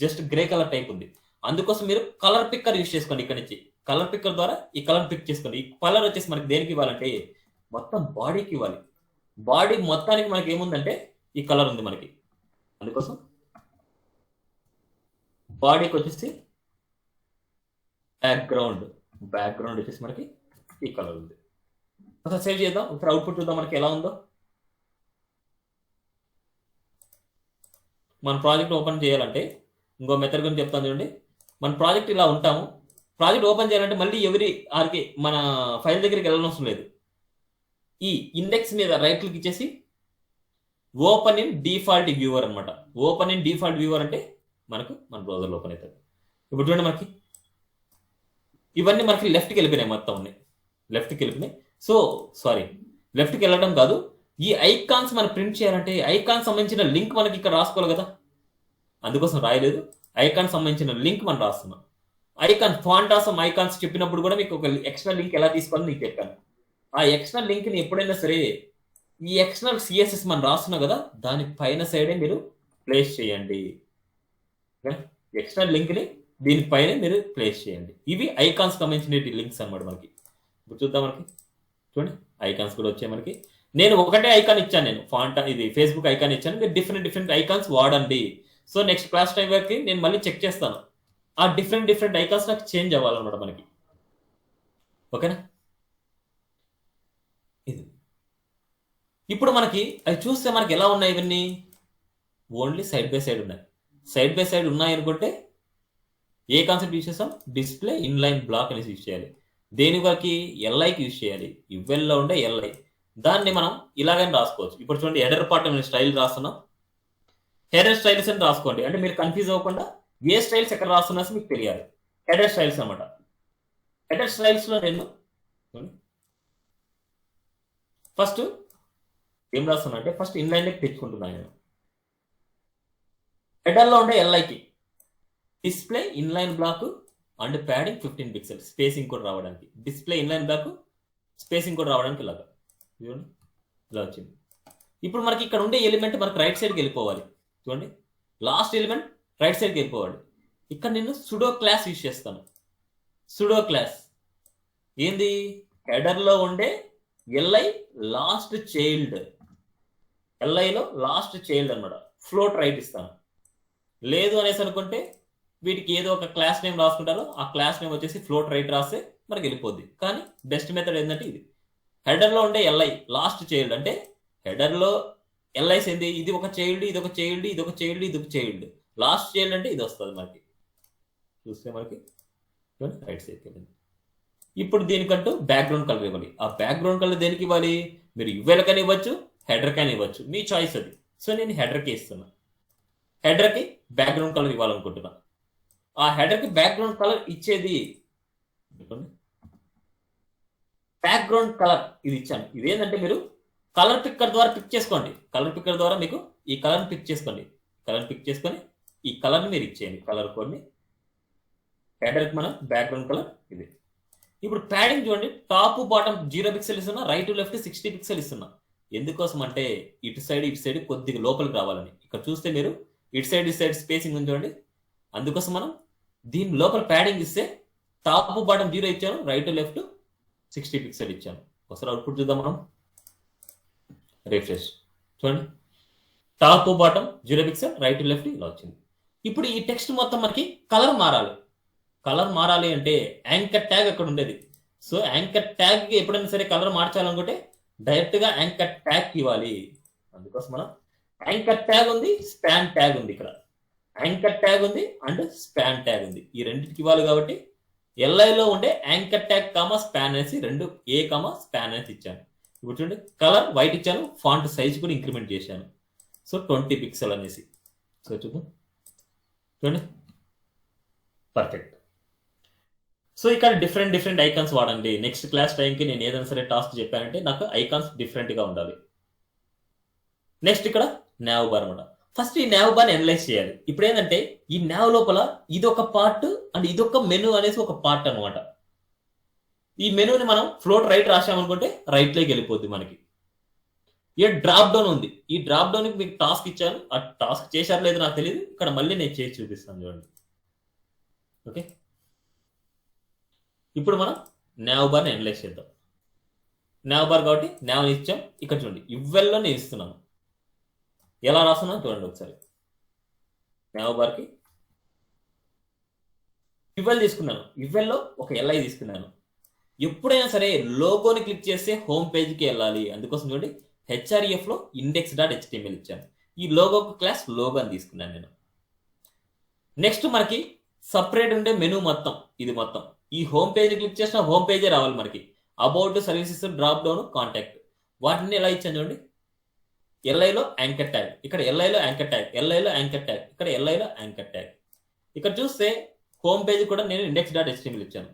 A: జస్ట్ గ్రే కలర్ టైప్ ఉంది. అందుకోసం మీరు కలర్ పిక్కర్ యూజ్ చేసుకోండి. ఇక్కడ నుంచి కలర్ పిక్కర్ ద్వారా ఈ కలర్ పిక్ చేసుకోండి. ఈ కలర్ వచ్చేసి మనకి దేనికి ఇవ్వాలంటే మొత్తం బాడీకి ఇవ్వాలి. బాడీ మొత్తానికి మనకి ఏముందంటే ఈ కలర్ ఉంది మనకి. అందుకోసం బాడీకి వచ్చేసి బ్యాక్గ్రౌండ్ వచ్చేసి మనకి ఈ కలర్ ఉంది. ఒకసారి సేవ్ చేద్దాం. ఒకసారి అవుట్పుట్ చూద్దాం మనకి ఎలా ఉందో. మన ప్రాజెక్ట్ ఓపెన్ చేయాలంటే ఇంకో మెథడ్ గురించి చెప్తాను చూడండి. మన ప్రాజెక్ట్ ఇలా ఉంటాము. ప్రాజెక్ట్ ఓపెన్ చేయాలంటే మళ్ళీ ఆర్కి మన ఫైల్ దగ్గరికి వెళ్ళనవసరం లేదు. ఈ ఇండెక్స్ మీద రైట్ క్లిక్ ఇచ్చేసి ఓపెన్ ఇన్ డిఫాల్ట్ వ్యూవర్ అనమాట. ఓపెన్ ఇన్ డిఫాల్ట్ వ్యూవర్ అంటే మనకు మన బ్రౌజర్లో ఓపెన్ అవుతుంది. ఇప్పుడు చూడండి మనకి ఇవన్నీ మనకి లెఫ్ట్కి వెళ్ళిపోయినాయి. మొత్తం ఉన్నాయి లెఫ్ట్కి వెళ్ళిపోయినాయి. లెఫ్ట్కి వెళ్ళడం కాదు, ఈ ఐకాన్స్ మనం ప్రింట్ చేయాలంటే ఐకాన్ సంబంధించిన లింక్ మనకి ఇక్కడ రాసుకోవాలి కదా. అందుకోసం రాయలేదు. ఐకాన్ సంబంధించిన లింక్ మనం రాస్తున్నాం. ఐకాన్ ఫాంటాసమ్ ఐకాన్స్ చెప్పినప్పుడు కూడా మీకు ఒక ఎక్స్ట్రా లింక్ ఎలా తీసుకోవాలని మీకు చెప్పాను. ఆ ఎక్స్ట్రా లింక్ని ఎప్పుడైనా సరే ఈ ఎక్స్టర్నల్ సిఎస్ఎస్ మనం రాస్తున్నాం కదా దాని పైన సైడే మీరు ప్లేస్ చేయండి. ఎక్స్టర్నల్ లింక్ని దీనిపైనే మీరు ప్లేస్ చేయండి. ఇవి ఐకాన్స్ సంబంధించిన లింక్స్ అనమాట మనకి. ఇప్పుడు చూద్దాం మనకి చూడండి ఐకాన్స్ కూడా వచ్చాయి మనకి. నేను ఒకటే ఐకాన్ ఇచ్చాను, నేను ఇది ఫేస్బుక్ ఐకాన్ ఇచ్చాను. మీరు డిఫరెంట్ ఐకాన్స్ వాడండి. సో నెక్స్ట్ క్లాస్ టైం వరకు నేను మళ్ళీ చెక్ చేస్తాను. ఆ డిఫరెంట్ ఐకాన్స్ నాకు చేంజ్ అవ్వాలన్నమాట మనకి. ఓకేనా? ఇది ఇప్పుడు మనకి అవి చూస్తే మనకి ఎలా ఉన్నాయి ఇవన్నీ ఓన్లీ సైడ్ బై సైడ్ ఉన్నాయి. సైడ్ బై సైడ్ ఉన్నాయి అనుకుంటే ఏ కాన్సెప్ట్ యూజ్ చేస్తాం? డిస్ప్లే ఇన్లైన్ బ్లాక్ అనేసి యూజ్ చేయాలి. దేని వరకు? ఎల్ఐకి యూజ్ చేయాలి. ఇవ్వెల్లో ఉండే ఎల్ఐ దాన్ని మనం ఇలాగని రాసుకోవచ్చు. ఇప్పుడు చూడండి హెడర్ పార్ట్ నేను స్టైల్ రాస్తున్నాం. హెడర్ స్టైల్స్ అని రాసుకోండి. అంటే మీరు కన్ఫ్యూజ్ అవ్వకుండా ఏ స్టైల్స్ ఎక్కడ రాస్తున్నా మీకు తెలియాలి. హెడర్ స్టైల్స్ అనమాట. హెడర్ స్టైల్స్లో నేను ఫస్ట్ ఏం రాస్తున్నా అంటే ఫస్ట్ ఇన్లైన్కి తెచ్చుకుంటున్నాను నేను. హెడర్లో ఉండే ఎల్ఐకి display inline block and padding 15 pixels spacing కూడా రావడానికి. డిస్ప్లే ఇన్లైన్ బ్లాక్ స్పేసింగ్ కూడా రావడానికి ఇలాగా చూడండి ఇలా వచ్చింది. ఇప్పుడు మనకి ఇక్కడ ఉండే ఎలిమెంట్ మనకి రైట్ సైడ్కి వెళ్ళిపోవాలి. చూడండి లాస్ట్ ఎలిమెంట్ రైట్ సైడ్కి వెళ్ళిపోవాలి. ఇక్కడ నేను సుడో క్లాస్ యూజ్ చేస్తాను. సుడో క్లాస్ ఏంది? హెడర్లో ఉండే ఎల్ఐ లాస్ట్ చైల్డ్, ఎల్ఐలో లాస్ట్ చైల్డ్ అనమాట. ఫ్లోట్ రైట్ ఇస్తాను. లేదు అనేసి అనుకుంటే వీటికి ఏదో ఒక క్లాస్ నేమ్ రాసుకుంటారో ఆ క్లాస్ నేమ్ వచ్చేసి ఫ్లోట్ రైట్ రాస్తే మనకి వెళ్ళిపోద్ది. కానీ బెస్ట్ మెథడ్ ఏంటంటే ఇది. హెడర్లో ఉండే ఎల్ఐ లాస్ట్ చైల్డ్ అంటే హెడర్లో ఎల్ఐస్ ఏంది? ఇది ఒక చైల్డ్, ఇది ఒక చైల్డ్, ఇది ఒక చైల్డ్, ఇది ఒక చైల్డ్. లాస్ట్ చైల్డ్ అంటే ఇది వస్తుంది మనకి. చూస్తే మనకి రైట్ సైడ్కి వెళ్ళింది. ఇప్పుడు దీనికంటూ బ్యాక్గ్రౌండ్ కలర్ ఇవ్వాలి. ఆ బ్యాక్గ్రౌండ్ కలర్ దేనికి ఇవ్వాలి? మీరు యువెల్కని ఇవ్వచ్చు, హెడర్ కానీ ఇవ్వచ్చు, మీ చాయిస్ అది. సో నేను హెడర్కి ఇస్తున్నా. హెడర్కి బ్యాక్గ్రౌండ్ కలర్ ఇవ్వాలనుకుంటున్నా. ఆ హెడర్కి బ్యాక్గ్రౌండ్ కలర్ ఇచ్చేది బ్యాక్గ్రౌండ్ కలర్ ఇది ఇచ్చాను. ఇదేంటంటే మీరు కలర్ పిక్కర్ ద్వారా పిక్ చేసుకోండి. కలర్ పిక్కర్ ద్వారా మీకు ఈ కలర్ని పిక్ చేసుకోండి. కలర్ పిక్ చేసుకొని ఈ కలర్ని మీరు ఇచ్చేయండి. కలర్ కోడ్ని హెడర్కి మనం బ్యాక్గ్రౌండ్ కలర్ ఇది. ఇప్పుడు ప్యాడింగ్ చూడండి, టాప్ బాటమ్ 0 పిక్సెల్ ఇస్తున్నా, రైట్ లెఫ్ట్ 60 పిక్సెల్ ఇస్తున్నా. ఎందుకోసం అంటే ఇటు సైడ్ కొద్దిగా లోపలికి రావాలని. ఇక్కడ చూస్తే మీరు ఇటు సైడ్ స్పేసింగ్ ఉంది చూడండి. అందుకోసం మనం దీని లోపల ప్యాడింగ్ ఇస్తే టాప్ బాటమ్ 0 ఇచ్చాను, రైట్ లెఫ్ట్ 60 పిక్సెల్ ఇచ్చాను. ఒకసారి అవుట్పుట్ చూద్దాం మనం. రిఫ్రెష్ చూడండి, top bottom 0 pixel, right left ఇలా వచ్చింది. ఇప్పుడు ఈ టెక్స్ట్ మొత్తం మనకి కలర్ మారాలి. కలర్ మారాలి అంటే యాంకర్ ట్యాగ్ అక్కడ ఉండేది. సో యాంకర్ ట్యాగ్కి ఎప్పుడైనా సరే కలర్ మార్చాలనుకుంటే డైరెక్ట్గా యాంకర్ ట్యాగ్ ఇవ్వాలి. అందుకోసం మనం యాంకర్ ట్యాగ్ ఉంది, స్పాన్ ట్యాగ్ ఉంది. ఇక్కడ యాంకర్ ట్యాగ్ ఉంది అండ్ స్పాన్ ట్యాగ్ ఉంది. ఈ రెండింటికి ఇవ్వాలి కాబట్టి ఎల్ఐలో ఉండే యాంకర్ ట్యాగ్ కామా స్పాన్ అనేసి రెండు ఏ కామా స్పాన్ అనేసి ఇచ్చాను. ఇప్పుడు చూడండి కలర్ వైట్ ఇచ్చాను, ఫాంట్ సైజ్ కూడా ఇంక్రిమెంట్ చేశాను. సో 20 పిక్సెల్ అనేసి. సో చూద్దాం చూడండి పర్ఫెక్ట్. సో ఇక్కడ డిఫరెంట్ ఐకాన్స్ వాడండి. నెక్స్ట్ క్లాస్ టైంకి నేను ఏదైనా సరే టాస్క్ చెప్పానంటే నాకు ఐకాన్స్ డిఫరెంట్గా ఉండాలి. నెక్స్ట్ ఇక్కడ నావ్ బార్ అనమాట. ఫస్ట్ ఈ నావ్ బార్ అనలైజ్ చేయాలి. ఇప్పుడు ఏంటంటే ఈ నావ్ లోపల ఇది ఒక పార్ట్ అండ్ ఇదొక మెను అనేసి ఒక పార్ట్ అనమాట. ఈ మెనూని మనం ఫ్లోట్ రైట్ రాసామనుకుంటే రైట్ లోకి వెళ్ళిపోద్ది మనకి. ఇక్కడ డ్రాప్ డౌన్ ఉంది. ఈ డ్రాప్ డౌన్ కి మీకు టాస్క్ ఇచ్చాను. ఆ టాస్క్ చేశారో లేదో నాకు తెలియదు. ఇక్కడ మళ్ళీ నేను చేసి చూపిస్తాను చూడండి. ఓకే, ఇప్పుడు మనం నావ్ బార్ని అనలైజ్ చేద్దాం. నావ్ బార్ కాబట్టి నావ్ ఇచ్చాం. ఇక్కడ చూడండి ఇవ్వెల్లో నేను ఇస్తున్నాను. ఎలా రాస్తున్నాను చూడండి ఒకసారి. నావ్ బార్కి ఇవ్వెల్ తీసుకున్నాను. ఇవ్వెల్లో ఒక ఎల్ఐ తీసుకున్నాను. ఎప్పుడైనా సరే లోగోని క్లిక్ చేస్తే హోమ్ పేజ్కి వెళ్ళాలి. అందుకోసం చూడండి హెచ్ఆర్ఎఫ్ లో index.html ఇచ్చాను. ఈ లోగోకు క్లాస్ లోగో అని తీసుకున్నాను నేను. నెక్స్ట్ మనకి సపరేట్ ఉండే మెనూ మొత్తం ఇది మొత్తం ఈ హోమ్ పేజ్ క్లిక్ చేసిన హోమ్ పేజే రావాలి మనకి. About, services, drop down, contact వాటిని ఎలా ఇచ్చాను చూడండి. ఎల్ఐలో యాంకర్ ట్యాగ్, ఇక్కడ ఎల్ఐలో యాంకర్ ట్యాగ్, ఎల్ఐలో యాంకర్ ట్యాగ్, ఇక్కడ ఎల్ఐలో యాంకర్ ట్యాగ్. ఇక్కడ చూస్తే హోమ్ పేజ్ కూడా నేను index.html ఇచ్చాను.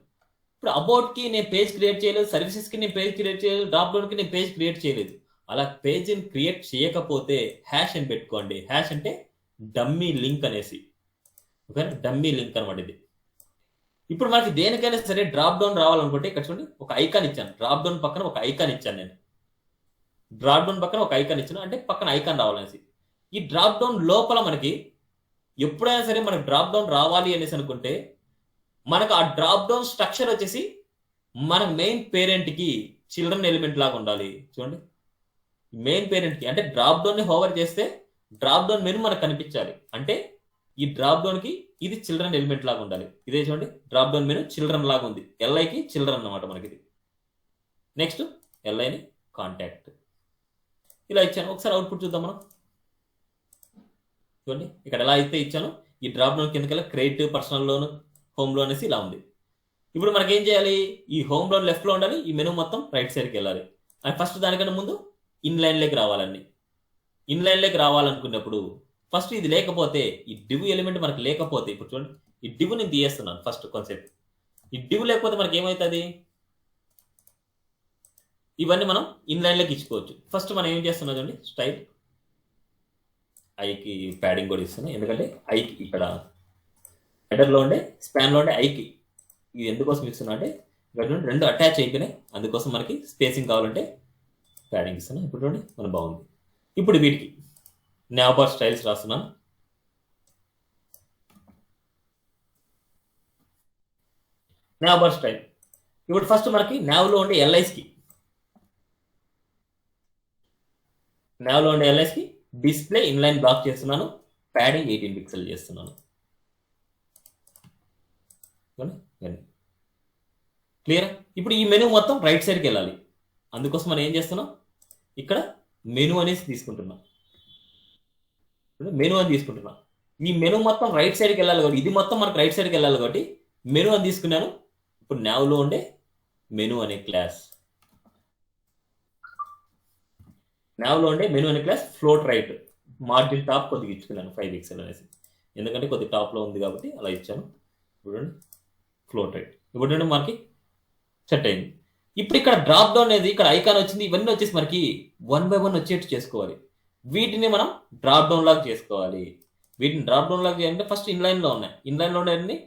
A: ఇప్పుడు అబౌట్ కి నేను పేజ్ క్రియేట్ చేయలేదు, సర్వీసెస్ కి నేను పేజ్ క్రియేట్ చేయలేదు, డ్రాప్ డౌన్ కి నేను పేజ్ క్రియేట్ చేయలేదు. అలా పేజ్ని క్రియేట్ చేయకపోతే హ్యాష్ అని పెట్టుకోండి. హ్యాష్ అంటే డమ్మీ లింక్ అనేసి. ఓకే, డమ్మీ లింక్ అనమాట ఇది. ఇప్పుడు మనకి దేనికైనా సరే డ్రాప్ డౌన్ రావాలనుకుంటే ఇక్కడ చూడండి ఒక ఐకాన్ ఇచ్చాను. డ్రాప్ డౌన్ పక్కన ఒక ఐకాన్ ఇచ్చాను నేను. డ్రాప్ డౌన్ పక్కన ఒక ఐకాన్ ఇచ్చాను అంటే పక్కన ఐకాన్ రావాలనేసి. ఈ డ్రాప్ డౌన్ లోపల మనకి ఎప్పుడైనా సరే మనకు డ్రాప్ డౌన్ రావాలి అనేసి అనుకుంటే మనకు ఆ డ్రాప్ డౌన్ స్ట్రక్చర్ వచ్చేసి మన మెయిన్ పేరెంట్ కి చిల్డ్రన్ ఎలిమెంట్ లాగా ఉండాలి. చూడండి మెయిన్ పేరెంట్ కి అంటే డ్రాప్ డౌన్ ని హోవర్ చేస్తే డ్రాప్ డౌన్ మెను మనకు కనిపించాలి. అంటే ఈ డ్రాప్ డౌన్ కి ఇది చిల్డ్రన్ ఎలిమెంట్ లాగా ఉండాలి. ఇదే చూడండి డ్రాప్ డౌన్ మెను చిల్డ్రన్ లాగా ఉంది. ఎల్ఐకి చిల్డ్రన్ అన్నమాట మనకి ఇది. నెక్స్ట్ ఎల్ఐని కాంటాక్ట్ ఇలా ఇచ్చాను. ఒకసారి అవుట్పుట్ చూద్దాం మనం. చూడండి ఇక్కడ ఎలా అయితే ఇచ్చాను ఈ డ్రాప్ డౌన్ కిందకెళ్ళి credit, personal loan, home loan అనేసి ఇలా ఉంది. ఇప్పుడు మనకి ఏం చేయాలి? ఈ హోమ్ లోన్ లెఫ్ట్ లో ఉండాలి, ఈ మెను మొత్తం రైట్ సైడ్కి వెళ్ళాలి. అండ్ ఫస్ట్ దానికన్నా ముందు ఇన్లైన్లోకి రావాలండి. ఇన్లైన్లోకి రావాలనుకున్నప్పుడు ఫస్ట్ ఇది లేకపోతే ఈ డివ్ ఎలిమెంట్ మనకు లేకపోతే ఇప్పుడు చూడండి ఈ డివ్ నేను తీయేస్తున్నాను ఫస్ట్ కాన్సెప్ట్. ఈ డివ్ లేకపోతే మనకి ఏమవుతుంది? ఇవన్నీ మనం ఇన్లైన్లోకి ఇచ్చుకోవచ్చు. ఫస్ట్ మనం ఏం చేస్తున్నాం చూడండి స్టైల్ ఐకి ప్యాడింగ్ కూడా ఇస్తున్నాం. ఎందుకంటే ఐకి ఇక్కడ హెడర్లో ఉండే స్పాన్లో ఉండే ఐకి ఇది ఎందుకోసం ఇస్తున్నా అంటే ఇక్కడ రెండు అటాచ్ అయిపోయినాయి. అందుకోసం మనకి స్పేసింగ్ కావాలంటే ప్యాడింగ్ ఇస్తున్నాం. ఇప్పుడు చూడండి మనం బాగుంది. ఇప్పుడు వీటికి నావ్ బార్ స్టైల్స్ రాస్తున్నాను. నావ్ బార్ స్టైల్ ఇప్పుడు ఫస్ట్ మనకి నావ్లో ఉండే ఎల్ఐస్కి డిస్ప్లే ఇన్లైన్ బ్లాక్ చేస్తున్నాను. ప్యాడింగ్ 18 పిక్సెల్ చేస్తున్నాను. క్లియర్? ఇప్పుడు ఈ మెనూ మొత్తం రైట్ సైడ్కి వెళ్ళాలి. అందుకోసం మనం ఏం చేస్తున్నాం ఇక్కడ మెనూ అనేసి తీసుకుంటున్నాం. మెనూ అని తీసుకుంటున్నాం. ఈ మెనూ మొత్తం రైట్ సైడ్కి వెళ్ళాలి కాబట్టి ఇది మొత్తం మనకు రైట్ సైడ్కి వెళ్ళాలి కాబట్టి మెనూ అని తీసుకున్నాను. ఇప్పుడు నావ్లో ఉండే మెనూ అనే class float right margin top కొద్దిగా ఇచ్చుకున్నాను 5 పిక్సెల్ అనేసి. ఎందుకంటే కొద్ది టాప్లో ఉంది కాబట్టి అలా ఇచ్చాను. చూడండి ఫ్లోట్ రైట్ ఇప్పుడు మనకి సెట్ అయింది. ఇప్పుడు ఇక్కడ డ్రాప్ డౌన్ అనేది ఇక్కడ ఐకాన్ వచ్చింది. ఇవన్నీ వచ్చేసి మనకి 1 by 1 వచ్చేట్టు చేసుకోవాలి. వీటిని మనం డ్రాప్ డౌన్ లాగా చేసుకోవాలి. వీటిని డ్రాప్ డౌన్ లాగా చేయాలంటే ఫస్ట్ ఇన్లైన్లో ఉన్నాయి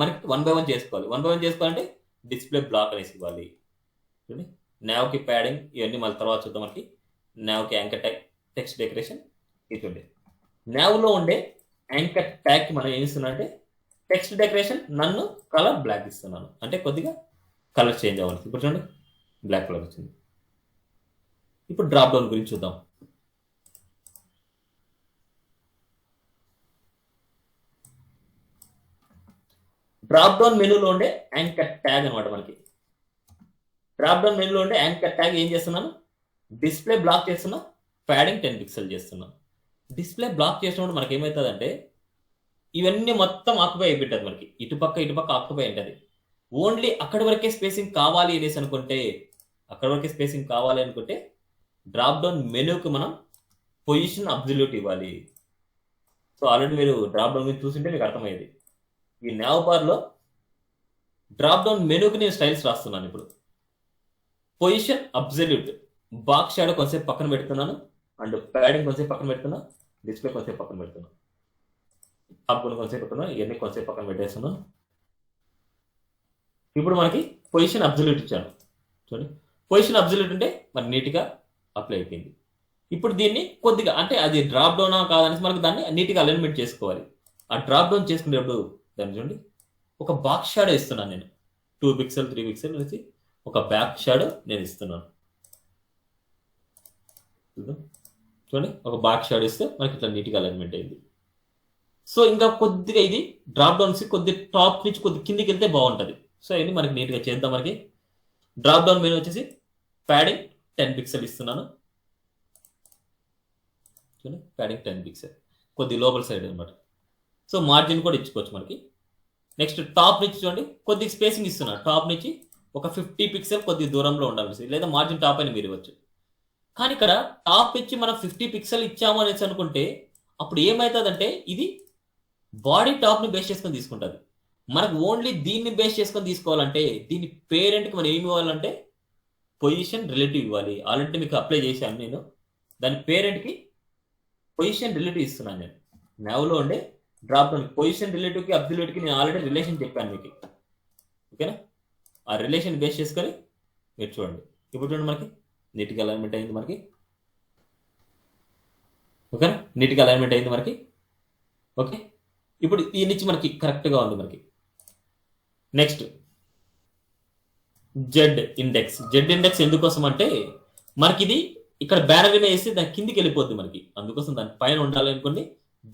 A: మనకి 1 by 1 చేసుకోవాలి. 1 by 1 చేసుకోవాలంటే డిస్ప్లే బ్లాక్ అనేసి ఇవ్వాలి. చూడండి నావ్కి ప్యాడింగ్ ఇవన్నీ మళ్ళీ తర్వాత చూద్దాం. మనకి నావ్కి యాంకర్ ట్యాగ్, టెక్స్ట్ డెకరేషన్ ఇది చూడండి. నావ్లో ఉండే యాంకర్ ట్యాగ్కి మనం ఏం ఇస్తున్నాం అంటే టెక్స్ట్ డెకరేషన్ నన్ను కలర్ బ్లాక్ ఇస్తున్నాను. అంటే కొద్దిగా కలర్ చేంజ్ అవ్వాలి. ఇప్పుడు చూడండి బ్లాక్ కలర్ వచ్చింది. ఇప్పుడు డ్రాప్ డౌన్ గురించి చూద్దాం. డ్రాప్ డౌన్ మెనూలో ఉండే యాంకర్ ట్యాగ్ అనమాట. మనకి డ్రాప్ డౌన్ మెనూలో ఉండే యాంకర్ ట్యాగ్ ఏం చేస్తున్నాను? డిస్ప్లే బ్లాక్ చేస్తున్నా, ప్యాడింగ్ 10 పిక్సెల్ చేస్తున్నాం. డిస్ప్లే బ్లాక్ చేసినప్పుడు మనకి ఏమవుతుంది అంటే ఇవన్నీ మొత్తం ఆక్యుపై అయిపోతుంది. మనకి ఇటుపక్క ఆక్యుపై ఉంటుంది. ఓన్లీ అక్కడి వరకే స్పేసింగ్ కావాలి అనేసి అనుకుంటే డ్రాప్ డౌన్ మెనూకి మనం పొజిషన్ అబ్జల్యూట్ ఇవ్వాలి. సో ఆల్రెడీ మీరు డ్రాప్ డౌన్ మీద చూసింటే మీకు అర్థమయ్యేది. ఈ నావ్ బార్లో డ్రాప్ డౌన్ మెనూకి నేను స్టైల్స్ రాస్తున్నాను. ఇప్పుడు పొజిషన్ అబ్జల్యూట్, బాక్స్ షాడో కొంచెం పక్కన పెడుతున్నాను అండ్ ప్యాడింగ్ కొంచెం పక్కన పెడుతున్నా. డిస్ప్లే కొంచెం పక్కన పెడుతున్నాను, టాప్ కొంచెం పెడుతున్నాను, ఇవన్నీ కొంచెం పక్కన పెట్టేస్తున్నాను. ఇప్పుడు మనకి పొజిషన్ అబ్జల్యూట్ ఇచ్చాను చూడండి. పొజిషన్ అబ్జల్యూట్ ఉంటే మరి నీట్గా అప్లై అయిపోయింది. ఇప్పుడు దీన్ని కొద్దిగా అంటే అది డ్రాప్ డౌనా కాదనేసి మనకి దాన్ని నీట్గా అలైన్మెంట్ చేసుకోవాలి. ఆ డ్రాప్ డౌన్ చేసుకునేటప్పుడు దాన్ని చూడండి ఒక బాక్స్ షాడో ఇస్తున్నాను నేను, 2 పిక్సెల్ 3 పిక్సెల్ అనేసి ఒక బ్యాక్ షాడో నేను ఇస్తున్నాను. చూడండి ఒక బాక్స్ షాడో ఇస్తే మనకి ఇట్లా నీట్గా అలైన్మెంట్ అయింది. సో ఇంకా కొద్దిగా ఇది డ్రాప్ డౌన్స్ కొద్ది టాప్ నుంచి కొద్ది కిందికి వెళ్తే బాగుంటుంది. సో ఇది మనకి నీట్గా చేద్దాం. మనకి డ్రాప్ డౌన్ మెనూ వచ్చేసి ప్యాడింగ్ 10 పిక్సెల్ ఇస్తున్నాను. చూడండి ప్యాడింగ్ 10 పిక్సెల్ కొద్ది లోపల సైడ్ అనమాట. సో మార్జిన్ కూడా ఇచ్చుకోవచ్చు మనకి. నెక్స్ట్ టాప్ నుంచి చూడండి కొద్దిగా స్పేసింగ్ ఇస్తున్నాను. టాప్ నుంచి ఒక 50 పిక్సెల్ కొద్ది దూరంలో ఉండాల్సి, లేదా మార్జిన్ టాప్ అని మీరు ఇవ్వచ్చు. కానీ ఇక్కడ టాప్ ఇచ్చి మనం 50 పిక్సెల్ ఇచ్చాము అనేసి అనుకుంటే అప్పుడు ఏమవుతుందంటే ఇది బాడీ టాప్ని బేస్ చేసుకొని తీసుకుంటుంది. మనకు ఓన్లీ దీన్ని బేస్ చేసుకొని తీసుకోవాలంటే దీని పేరెంట్కి మనం ఏమి ఇవ్వాలంటే పొజిషన్ రిలేటివ్ ఇవ్వాలి. ఆల్రెడీ మీకు అప్లై చేశాను నేను. దాని పేరెంట్కి పొజిషన్ రిలేటివ్ ఇస్తున్నాను నేను. నావ్లో ఉండే డ్రాప్ డౌన్ పొజిషన్ రిలేటివ్కి అబ్జల్యూట్కి నేను ఆల్రెడీ రిలేషన్ చెప్పాను మీకు. ఓకేనా? ఆ రిలేషన్ బేస్ చేసుకొని మీరు చూడండి. ఇప్పుడు చూడండి మనకి నీట్గా అలైన్మెంట్ అయింది మనకి. ఓకేనా? నీట్గా అలైన్మెంట్ అయింది మనకి. ఓకే, ఇప్పుడు ఈ నుంచి మనకి కరెక్ట్గా ఉంది మనకి. Next Z index. Z index ఎందుకోసం అంటే మనకి ఇది ఇక్కడ బ్యానర్ మీద వేస్తే దాని కిందికి వెళ్ళిపోద్ది మనకి. అందుకోసం దాని పైన ఉండాలి అనుకోండి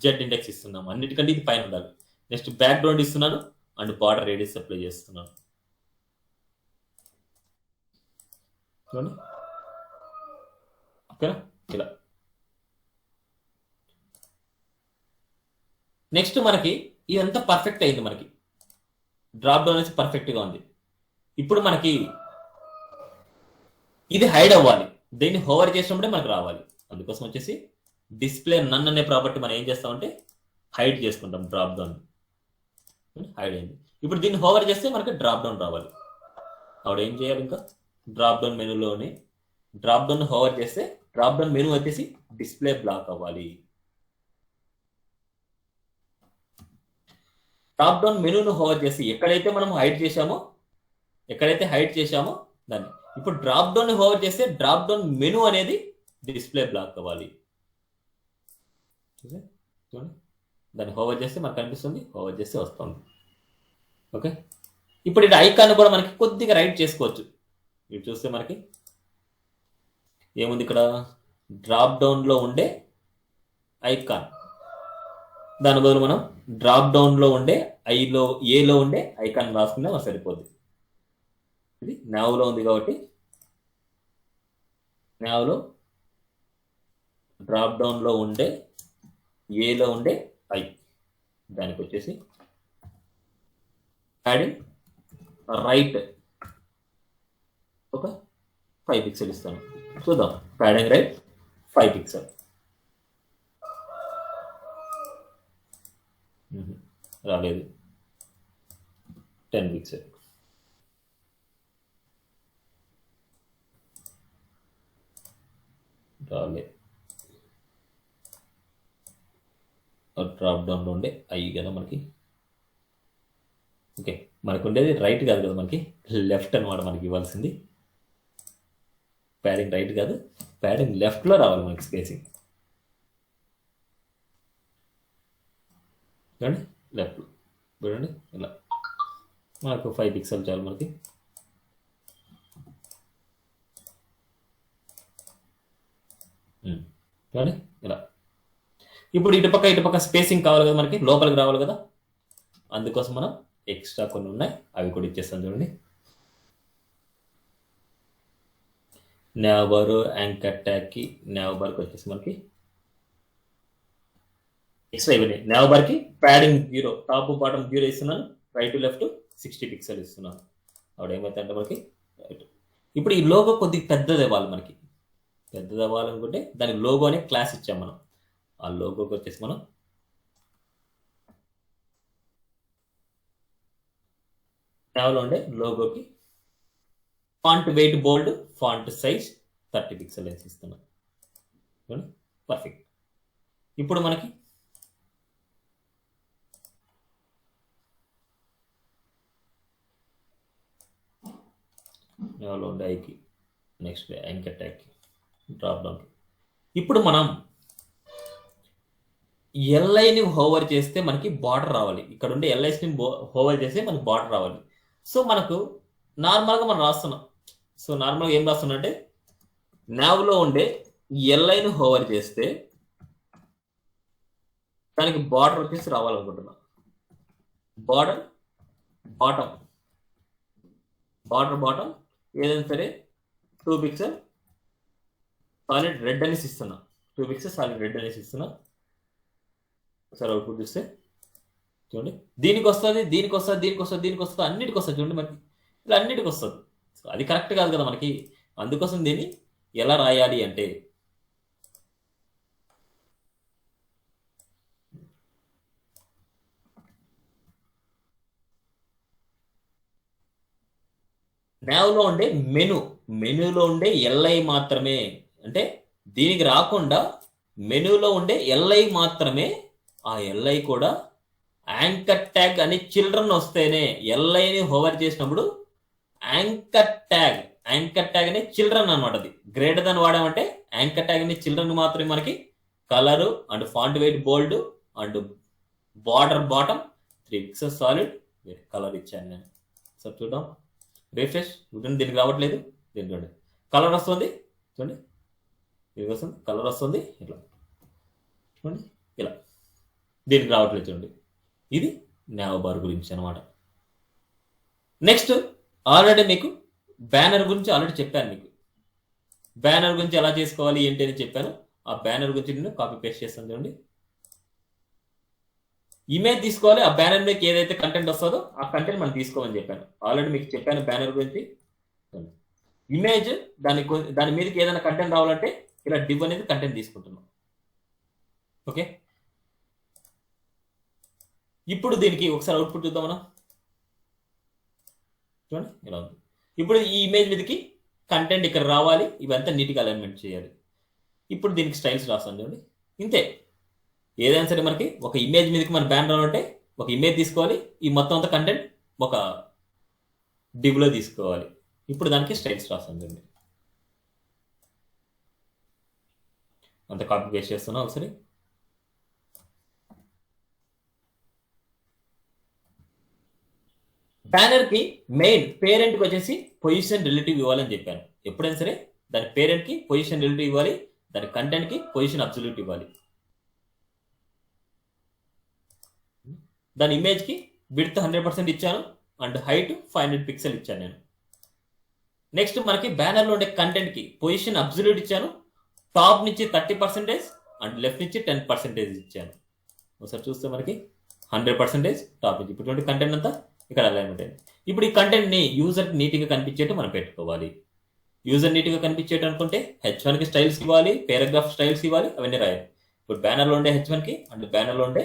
A: జెడ్ ఇండెక్స్ ఇస్తున్నాము. అన్నిటికంటే ఇది పైన ఉండాలి. నెక్స్ట్ బ్యాక్గ్రౌండ్ ఇస్తున్నాను అండ్ బార్డర్ రేడియస్ అప్లై చేస్తున్నాను. చూడండి ఓకేనా? ఇలా నెక్స్ట్ మనకి ఇదంతా పర్ఫెక్ట్ అయింది. మనకి డ్రాప్ డౌన్ అనేది పర్ఫెక్ట్గా ఉంది. ఇప్పుడు మనకి ఇది హైడ్ అవ్వాలి. దీన్ని హోవర్ చేసినప్పుడే మనకు రావాలి. అందుకోసం వచ్చేసి డిస్ప్లే నన్ అనే ప్రాపర్టీ మనం ఏం చేస్తామంటే హైడ్ చేసుకుంటాం. డ్రాప్ డౌన్ హైడ్ అయింది. ఇప్పుడు దీన్ని హోవర్ చేస్తే మనకి డ్రాప్ డౌన్ రావాలి. అప్పుడు ఏం చేయాలి? ఇంకా డ్రాప్ డౌన్ మెనూలోనే డ్రాప్ డౌన్ హోవర్ చేస్తే డ్రాప్ డౌన్ మెనూ వచ్చేసి డిస్ప్లే బ్లాక్ అవ్వాలి. డ్రాప్ డౌన్ మెనూను హోవర్ చేసి ఎక్కడైతే మనం హైడ్ చేశామో దాన్ని ఇప్పుడు డ్రాప్ డౌన్ హోవర్ చేస్తే డ్రాప్ డౌన్ మెనూ అనేది డిస్ప్లే బ్లాక్ అవ్వాలి. చూడండి దాన్ని హోవర్ చేస్తే మనకు కనిపిస్తుంది, హోవర్ చేస్తే వస్తుంది. ఓకే, ఇప్పుడు ఇది ఐకాన్ కూడా మనకి కొద్దిగా రైట్ చేసుకోవచ్చు. ఇటు చూస్తే మనకి ఏముంది ఇక్కడ డ్రాప్ డౌన్లో ఉండే ఐకాన్, దాని బదులు మనం డ్రాప్ డౌన్లో ఉండే ఏలో ఉండే ఐకాన్ రాసుకున్నా మనకు సరిపోద్ది. ఇది నావ్లో ఉంది కాబట్టి నావ్లో డ్రాప్ డౌన్లో ఉండే ఏలో ఉండే ఐ, దానికి వచ్చేసి ప్యాడింగ్ రైట్ ఒక 5 పిక్సెల్ ఇస్తాను. చూద్దాం. ప్యాడింగ్ రైట్ 5 పిక్సెల్ రాలేదు. 10 పిక్సెల్ రాలేదు. డ్రాప్ డౌన్లో ఉండే అయ్యి కదా మనకి. ఓకే, మనకు ఉండేది రైట్ కాదు కదా, మనకి లెఫ్ట్ అనమాట మనకి ఇవ్వాల్సింది. ప్యాడింగ్ రైట్ కాదు, ప్యాడింగ్ లెఫ్ట్లో రావాలి మనకి స్పేసింగ్. చూడండి లెఫ్ట్లో చూడండి ఇలా మనకు 5 పిక్సెల్ చాలు మనకి. చూడండి ఇలా. ఇప్పుడు ఇటుపక్క స్పేసింగ్ కావాలి కదా మనకి, లోపలికి రావాలి కదా. అందుకోసం మనం ఎక్స్ట్రా కొన్ని ఉన్నాయి, అవి కూడా ఇచ్చేస్తాం. చూడండి నావ్ యాంకర్ ట్యాగ్కి నావ్ బార్కి వచ్చేసి మనకి ఎక్స్ట్రా ఇవన్నీ. నావ్ బార్కి ప్యాడింగ్ 0, టాప్ బాటమ్ 0 ఇస్తున్నాను, రైట్ లెఫ్ట్ 60 పిక్సెల్ ఇస్తున్నాను. అప్పుడు ఏమవుతుందంటే మనకి రైట్. ఇప్పుడు ఈ లోగో కొద్దిగా పెద్దది ఇవ్వాలి మనకి. పెద్దది అవ్వాలనుకుంటే దానికి లోగో అనే క్లాస్ ఇచ్చాం మనం. ఆ లోగోకి వచ్చేసి మనం నావ్లో ఉండే లోగోకి ఫాంట్ వెయిట్ బోల్డ్, ఫాంట్ సైజ్ 30 పిక్సెల్ ఇస్తున్నాం. పర్ఫెక్ట్. ఇప్పుడు మనకి నాలో ఉండే ఐకి నెక్స్ట్ యాంకర్ ట్యాగ్కి డ్రాప్ డౌన్కి ఇప్పుడు మనం ఎల్ఐని హోవర్ చేస్తే మనకి బార్డర్ రావాలి. ఇక్కడ ఉండే ఎల్ఐస్ని హోవర్ చేస్తే మనకి బార్డర్ రావాలి. సో మనకు నార్మల్గా మనం రాస్తున్నాం. సో నార్మల్గా ఏం రాస్తున్నా అంటే నావ్లో ఉండే ఎల్ఐని హోవర్ చేస్తే దానికి బార్డర్ వచ్చేసి రావాలనుకుంటున్నా. బార్డర్ బాటం ఏదైనా సరే 2 పిక్సెల్ సాలిడ్ రెడ్ అనేసి ఇస్తున్నా. 2 పిక్సెల్ సాలిడ్ రెడ్ అనేసి ఇస్తున్నా. ఒకసారి అవుట్పుట్ చూస్తే చూడండి దీనికి వస్తుంది అన్నిటికి వస్తుంది. చూడండి మనకి ఇలా అన్నిటికి వస్తుంది. సో అది కరెక్ట్ కాదు కదా మనకి. అందుకోసం దీన్ని ఎలా రాయాలి అంటే నావ్లో ఉండే మెనూలో ఉండే ఎల్ఐ మాత్రమే, అంటే దీనికి రాకుండా మెనూలో ఉండే ఎల్ఐ మాత్రమే, ఆ ఎల్ఐ కూడా యాంకర్ ట్యాగ్ అని చిల్డ్రన్ వస్తేనే ఎల్ఐని హోవర్ చేసినప్పుడు యాంకర్ ట్యాగ్ అనే చిల్డ్రన్ అనమాట. అది గ్రేటర్ దాన్ వాడామంటే యాంకర్ ట్యాగ్ అనే చిల్డ్రన్ మాత్రమే మనకి colour and font wait bold and border bottom 3 pixel solid colour ఇచ్చాను నేను. సో చూద్దాం రిఫ్రెష్. దీనికి రావట్లేదు. దీనికి కలర్ వస్తుంది చూడండి, దీనికి వస్తుంది కలర్ వస్తుంది ఇట్లా చూడండి ఇలా. దీనికి రావట్లేదు చూడండి. ఇది నావ్ బార్ గురించి అనమాట. నెక్స్ట్ ఆల్రెడీ మీకు బ్యానర్ గురించి ఆల్రెడీ చెప్పాను. మీకు బ్యానర్ గురించి ఎలా చేసుకోవాలి ఏంటి అని చెప్పాను. ఆ బ్యానర్ గురించి నేను కాపీ పేస్ట్ చేస్తాను చూడండి. ఇమేజ్ తీసుకోవాలి. ఆ బ్యానర్ మీకు ఏదైతే కంటెంట్ వస్తుందో ఆ కంటెంట్ మనం తీసుకోమని చెప్పాను. ఆల్రెడీ మీకు చెప్పాను బ్యానర్ గురించి. ఇమేజ్ దాని మీదకి ఏదైనా కంటెంట్ రావాలంటే ఇలా డివ్ అనేది కంటెంట్ తీసుకుంటున్నాం. ఓకే, ఇప్పుడు దీనికి ఒకసారి అవుట్పుట్ చూద్దాం మనం. చూడండి ఇలా ఉంది. ఇప్పుడు ఈ ఇమేజ్ మీదకి కంటెంట్ ఇక్కడ రావాలి. ఇవంతా నీట్గా అలైన్మెంట్ చేయాలి. ఇప్పుడు దీనికి స్టైల్స్ రాస్తాను చూడండి. ఇంతే. ఏదైనా సరే మనకి ఒక ఇమేజ్ మీదకి మన బ్యానర్ ఉంటే ఒక ఇమేజ్ తీసుకోవాలి. ఈ మొత్తం అంతా కంటెంట్ ఒక డివ్లో తీసుకోవాలి. ఇప్పుడు దానికి స్టైల్స్ రాస్తాను చూడండి. అంత కాపీ పేస్ట్ చేస్తున్నా ఒకసారి. బ్యానర్కి మెయిన్ పేరెంట్కి వచ్చేసి పొజిషన్ రిలేటివ్ ఇవ్వాలని చెప్పాను. ఎప్పుడైనా సరే దాని పేరెంట్కి పొజిషన్ రిలేటివ్ ఇవ్వాలి, దాని కంటెంట్కి పొజిషన్ అబ్సల్యూట్ ఇవ్వాలి. దాని ఇమేజ్కి విడ్త్ 100% ఇచ్చాను అండ్ హైట్ 500 పిక్సెల్ ఇచ్చాను నేను. నెక్స్ట్ మనకి బ్యానర్లో ఉండే కంటెంట్కి పొజిషన్ అబ్సల్యూట్ ఇచ్చాను. టాప్ నుంచి 30% అండ్ లెఫ్ట్ నుంచి 10% ఇచ్చాను. ఒకసారి చూస్తే మనకి 100% టాప్ నుంచి. ఇప్పుడు కంటెంట్ అంతా ఇక్కడ అలైన్మెంట్ అయింది. ఇప్పుడు ఈ కంటెంట్ని యూజర్కి నీట్గా కనిపించేట్టు మనం పెట్టుకోవాలి. యూజర్ నీట్గా కనిపించేట్టు అనుకుంటే H1కి స్టైల్స్ ఇవ్వాలి, పేరాగ్రాఫ్ స్టైల్స్ ఇవ్వాలి, అవన్నీ రాయాలి. ఇప్పుడు బ్యానర్లో ఉండే H1కి అండ్ బ్యానర్లో ఉండే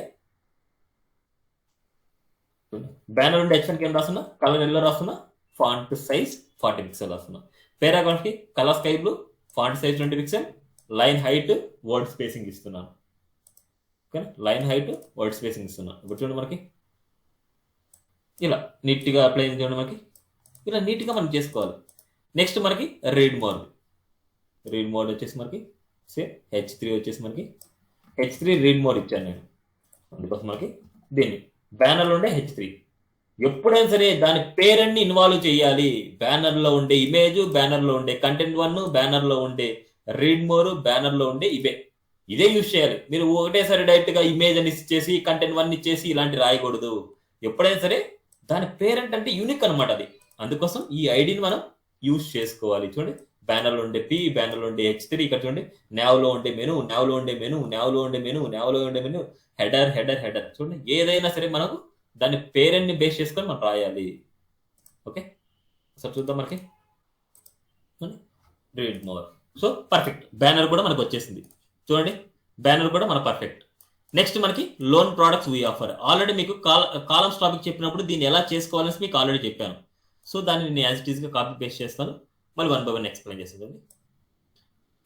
A: H1కి ఏం రాస్తున్నా, కలర్ ఎల్లో రాస్తున్నా, ఫాంట్ సైజ్ 40 పిక్సెల్ రాస్తున్నా. పేరాగ్రాఫ్కి colour sky blue, font size 20 pixel, line height word spacing ఇస్తున్నాను. Okay, line height word spacing ఇస్తున్నాను. ఇప్పుడు చూడండి మనకి ఇలా నీట్గా అప్లై అయింది చూడండి. మనకి ఇలా నీట్గా మనం చేసుకోవాలి. నెక్స్ట్ మనకి రీడ్ మోడ్ వచ్చేసి మనకి H3 వచ్చేసి మనకి H3 రీడ్ మోడ్ ఇచ్చాను నేను. అందుకోసం మనకి దీన్ని బ్యానర్లో ఉండే H3 ఎప్పుడైనా సరే దాని పేరెంట్ని ఇన్వాల్వ్ చేయాలి. బ్యానర్లో ఉండే ఇమేజ్, బ్యానర్లో ఉండే కంటెంట్ 1, బ్యానర్లో ఉండే రీడ్ మోర్, బ్యానర్లో ఉండే ఇదే యూజ్ చేయాలి. మీరు ఒకటేసారి డైరెక్ట్గా ఇమేజ్ అని ఇచ్చేసి కంటెంట్ 1 ఇచ్చేసి ఇలాంటి రాయకూడదు. ఎప్పుడైనా సరే దాని పేరెంట్ అంటే యూనిక్ అనమాట అది. అందుకోసం ఈ ఐడిని మనం యూజ్ చేసుకోవాలి. చూడండి బ్యానర్లో ఉండే P, బ్యానర్లో ఉండే H3, ఇక్కడ చూడండి నావ్లో ఉండే మెనూ, హెడర్ చూడండి. ఏదైనా సరే మనకు దాని పేరెంట్ని బేస్ చేసుకొని మనం రాయాలి. ఓకే, సార్ చూద్దాం మనకి read more. So perfect. Banner కూడా మనకు వచ్చేసింది చూడండి. బ్యానర్ కూడా మన పర్ఫెక్ట్. నెక్స్ట్ మనకి loan products we offer. Already మీకు కాలమ్స్ టాపిక్ చెప్పినప్పుడు దీన్ని ఎలా చేసుకోవాలని మీకు ఆల్రెడీ చెప్పాను. సో దాన్ని నేను యాజ్ ఇట్ ఈస్గా కాపీ పేస్ట్ చేస్తాను. మళ్ళీ 1 by 1 ఎక్స్ప్లెయిన్ చేస్తాను.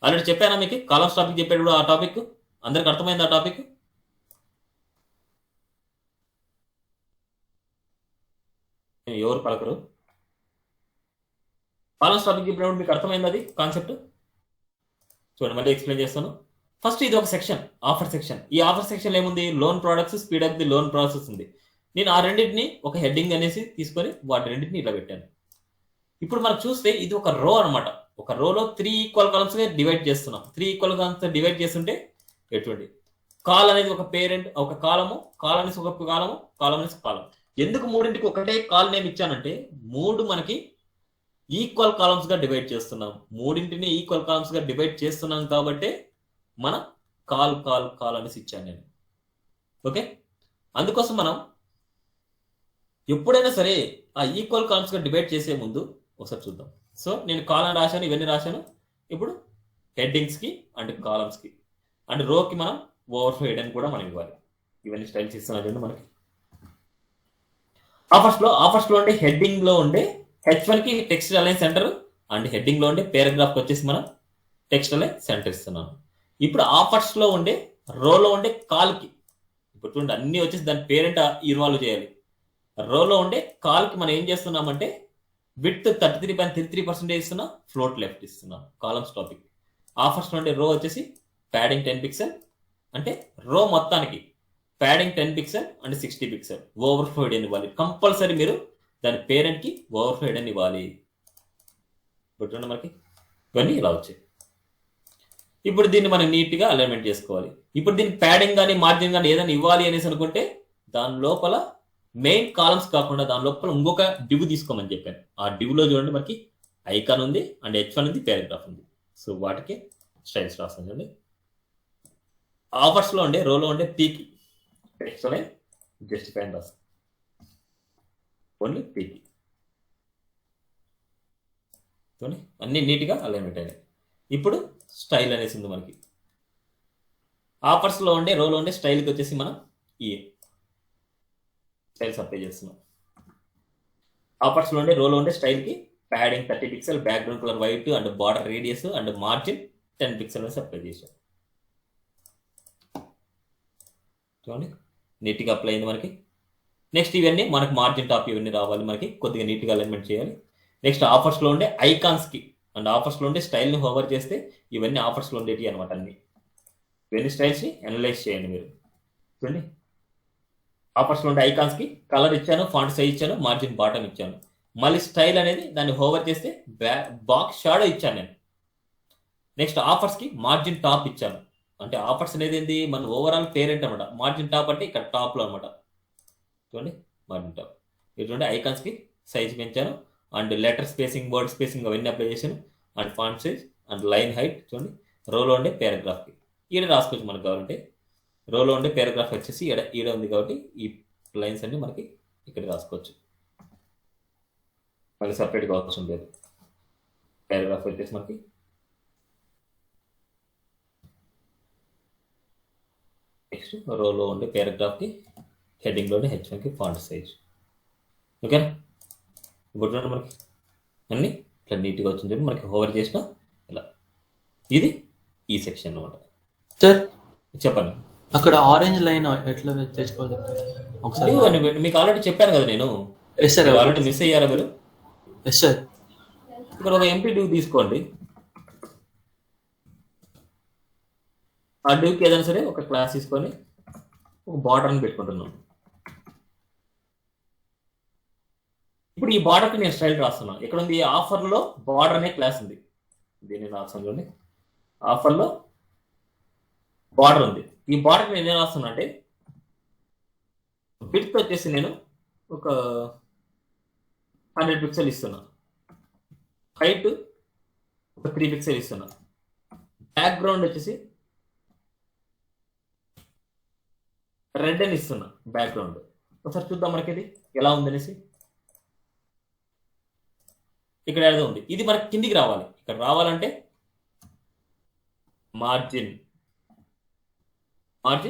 A: ఆల్రెడీ చెప్పాను మీకు కాలమ్స్ టాపిక్ చెప్పేటప్పుడు ఆ టాపిక్ అందరికి అర్థమైంది ఆ టాపిక్? ఎవరు పలకరు? కాలమ్స్ టాపిక్ ఇప్పుడు మీకు అర్థమైంది అది కాన్సెప్ట్? చూడండి మళ్ళీ ఎక్స్ప్లెయిన్ చేస్తాను. ఫస్ట్ ఇది ఒక సెక్షన్, ఆఫర్ సెక్షన్. ఈ ఆఫర్ సెక్షన్ ఏముంది? Loan products, speed up the loan process ఉంది. నేను ఆ రెండింటిని ఒక హెడ్డింగ్ అనేసి తీసుకొని వాటి రెండింటిని ఇలా పెట్టాను. ఇప్పుడు మనం చూస్తే ఇది ఒక రో అనమాట. ఒక రోలో 3 ఈక్వల్ కాలమ్స్ గా డివైడ్ చేస్తున్నాం. 3 ఈక్వల్ కాలమ్స్ డివైడ్ చేస్తుంటే ఎటువంటి కాల్ అనేది ఒక పేరెంట్, ఒక కాలము, కాల్ అనేసి ఒక కాలము, కాలం అనేసి కాలం. ఎందుకు మూడింటికి ఒకటే కాల్ నేమ్ ఇచ్చానంటే 3 మనకి ఈక్వల్ కాలమ్స్ గా డివైడ్ చేస్తున్నాం. మూడింటిని ఈక్వల్ కాలమ్స్ గా డివైడ్ చేస్తున్నాం కాబట్టి మన కాల్ కాల్ కాల్ అనేసి ఇచ్చాను నేను. ఓకే, అందుకోసం మనం ఎప్పుడైనా సరే ఆ ఈక్వల్ కాలమ్స్ గా డివైడ్ చేసే ముందు ఒకసారి చూద్దాం. సో నేను కాల్ అని రాశాను, ఇవన్నీ రాశాను. ఇప్పుడు హెడ్డింగ్స్ కి అండ్ కాలమ్స్ కి అండ్ రోకి మనం ఓవర్ఫ్లో హెడ్ అని కూడా మనం ఇవ్వాలి. ఇవన్నీ స్టైల్స్ ఇస్తున్నారు మనకి. ఆఫర్స్ లో ఉండే హెడ్డింగ్ లో ఉండే H1 కి text align centre and heading లో ఉండే పేరాగ్రాఫ్ వచ్చేసి మనం టెక్స్ట్ అలైన్ సెంటర్ ఇస్తున్నాం. ఇప్పుడు ఆఫర్స్ లో ఉండే రోలో ఉండే కాల్ కి ఇప్పుడు చూడండి అన్ని వచ్చేసి దాని పేరెంట్ ఇన్వాల్వ్ చేయాలి. రోలో ఉండే కాల్ కి మనం ఏం చేస్తున్నామంటే విత్ 33.33% ఇస్తున్నాం, ఫ్లోట్ లెఫ్ట్ ఇస్తున్నాం. కాలమ్స్ టాపిక్ ఆఫర్స్ లో ఉండే రో వచ్చేసి ప్యాడింగ్ 10 పిక్సెల్, అంటే రో మొత్తానికి padding 10 pixel and 60 pixel overflow head అని ఇవ్వాలి. కంపల్సరీ మీరు దాని పేరెంట్ కి ఓవర్ఫ్లో హెడ్ అని ఇవ్వాలి. చూడండి మనకి ఇవన్నీ ఇలా వచ్చాయి. ఇప్పుడు దీన్ని మనం నీట్ గా అలైన్మెంట్ చేసుకోవాలి. ఇప్పుడు దీనికి ప్యాడింగ్ కానీ మార్జిన్ కానీ ఏదైనా ఇవ్వాలి అనేసి అనుకుంటే దాని లోపల మెయిన్ కాలమ్స్ కాకుండా దాని లోపల ఇంకొక డివ్ తీసుకోమని చెప్పాను. ఆ డివ్ లో చూడండి మనకి ఐకాన్ ఉంది అండ్ H1 ఉంది, పారాగ్రాఫ్ ఉంది. సో వాటికి స్టైల్స్ రాస్తాను చూడండి. ఆఫర్స్ లో ఉండే రోలో ఉండే పీకి టెక్స్ట్ లైన్ జస్టిఫై అని రాస్తాను. ఓన్లీ పీకి చూడండి అన్ని నీట్ గా అలైన్మెంట్ అయినాయి. ఇప్పుడు స్టైల్ అనేసి ఉంది మనకి. ఆఫర్స్ లో ఉండే రోలో ఉండే స్టైల్కి వచ్చేసి మనం ఈ స్టైల్స్ అప్లై చేస్తున్నాం. ఆఫర్స్ లో ఉండే రోలో ఉండే స్టైల్ కి padding 30 pixel, background colour white and border radius and margin 10 pixel అనేసి అప్లై చేసాం. చూడండి నీట్గా అప్లై అయింది మనకి. నెక్స్ట్ ఇవన్నీ మనకి మార్జిన్ టాప్ ఇవన్నీ రావాలి, మనకి కొద్దిగా నీట్గా అలైన్మెంట్ చేయాలి. నెక్స్ట్ ఆఫర్స్ లో ఉండే ఐకాన్స్ కి అండ్ ఆఫర్స్ లో ఉండే స్టైల్ ని హోవర్ చేస్తే ఇవన్నీ ఆఫర్స్ లో ఉండేవి అనమాట. అన్ని ఇవన్నీ స్టైల్స్ ని అనలైజ్ చేయండి మీరు. చూడండి ఆఫర్స్ లో ఉండే ఐకాన్స్ కి కలర్ ఇచ్చాను, ఫాంట్ సైజ్ ఇచ్చాను, మార్జిన్ బాటమ్ ఇచ్చాను. మళ్ళీ స్టైల్ అనేది దాన్ని హోవర్ చేస్తే బాక్స్ షాడో ఇచ్చాను నేను. నెక్స్ట్ ఆఫర్స్ కి మార్జిన్ టాప్ ఇచ్చాను. అంటే ఆఫర్స్ అనేది ఏంటి మన ఓవరాల్ పేరెంట్ అనమాట. మార్జిన్ టాప్ అంటే ఇక్కడ టాప్ లో అనమాట. చూడండి మార్జిన్ టాప్. ఇటువంటి ఐకాన్స్ కి సైజ్ పెంచాను and letter spacing, word spacing అవన్నీ అప్లై చేశాను and font size and line height. చూడండి రోలో ఉండే పారాగ్రాఫ్ కి ఈడ రాసుకోవచ్చు మనకు కావాలంటే. రోలో ఉండే పారాగ్రాఫ్ వచ్చేసి ఈడ ఉంది కాబట్టి ఈ లైన్స్ అన్ని మనకి ఇక్కడ రాసుకోవచ్చు. మళ్ళీ సపరేట్గా అవసరం లేదు. పారాగ్రాఫ్ వచ్చేసి మనకి నెక్స్ట్ రోలో ఉండే పారాగ్రాఫ్కి హెడ్డింగ్లోనే H1కి ఫాంట్ సైజ్. ఓకేనా? ఇప్పుడు చూడండి మనకి అన్ని ఇట్లా నీట్గా వచ్చింది. మనకి హోవర్ చేసిన ఇలా ఇది ఈ సెక్షన్ అనమాట.
B: సార్
A: చెప్పండి.
B: అక్కడ ఆరెంజ్ లైన్ ఎట్లా తెచ్చుకోవాలి ఒకసారి?
A: మీకు ఆల్రెడీ చెప్పాను కదా నేను.
B: Yes sir.
A: ఆల్రెడీ మిస్ అయ్యారా మీరు?
B: Yes sir.
A: ఇక్కడ ఒక ఎంపీ డ్యూ తీసుకోండి. ఆ డ్యూకి ఏదైనా సరే ఒక క్లాస్ తీసుకొని ఒక బార్డర్ని పెట్టుకుంటున్నాను. ఇప్పుడు ఈ బార్డర్కి నేను స్టైల్ రాస్తున్నాను. ఇక్కడ ఉంది ఆఫర్లో బార్డర్ అనే క్లాస్ ఉంది. దీన్ని రాస్తాను చూడండి. ఆఫర్లో బార్డర్ ఉంది. ఈ బార్డర్కి నేను ఏం రాస్తున్నా అంటే విడ్త్ వచ్చేసి నేను ఒక 100 పిక్సెల్ ఇస్తున్నా, హైట్ ఒక 3 పిక్సెల్ ఇస్తున్నా, బ్యాక్గ్రౌండ్ వచ్చేసి రెడ్ అని ఇస్తున్నా బ్యాక్గ్రౌండ్. ఒకసారి చూద్దాం మనకి ఇది ఎలా ఉందనేసి. ఇక్కడ ఏదో ఉంది, ఇది మనకి కిందికి రావాలి. ఇక్కడ రావాలంటే మార్జిన్ ఆటో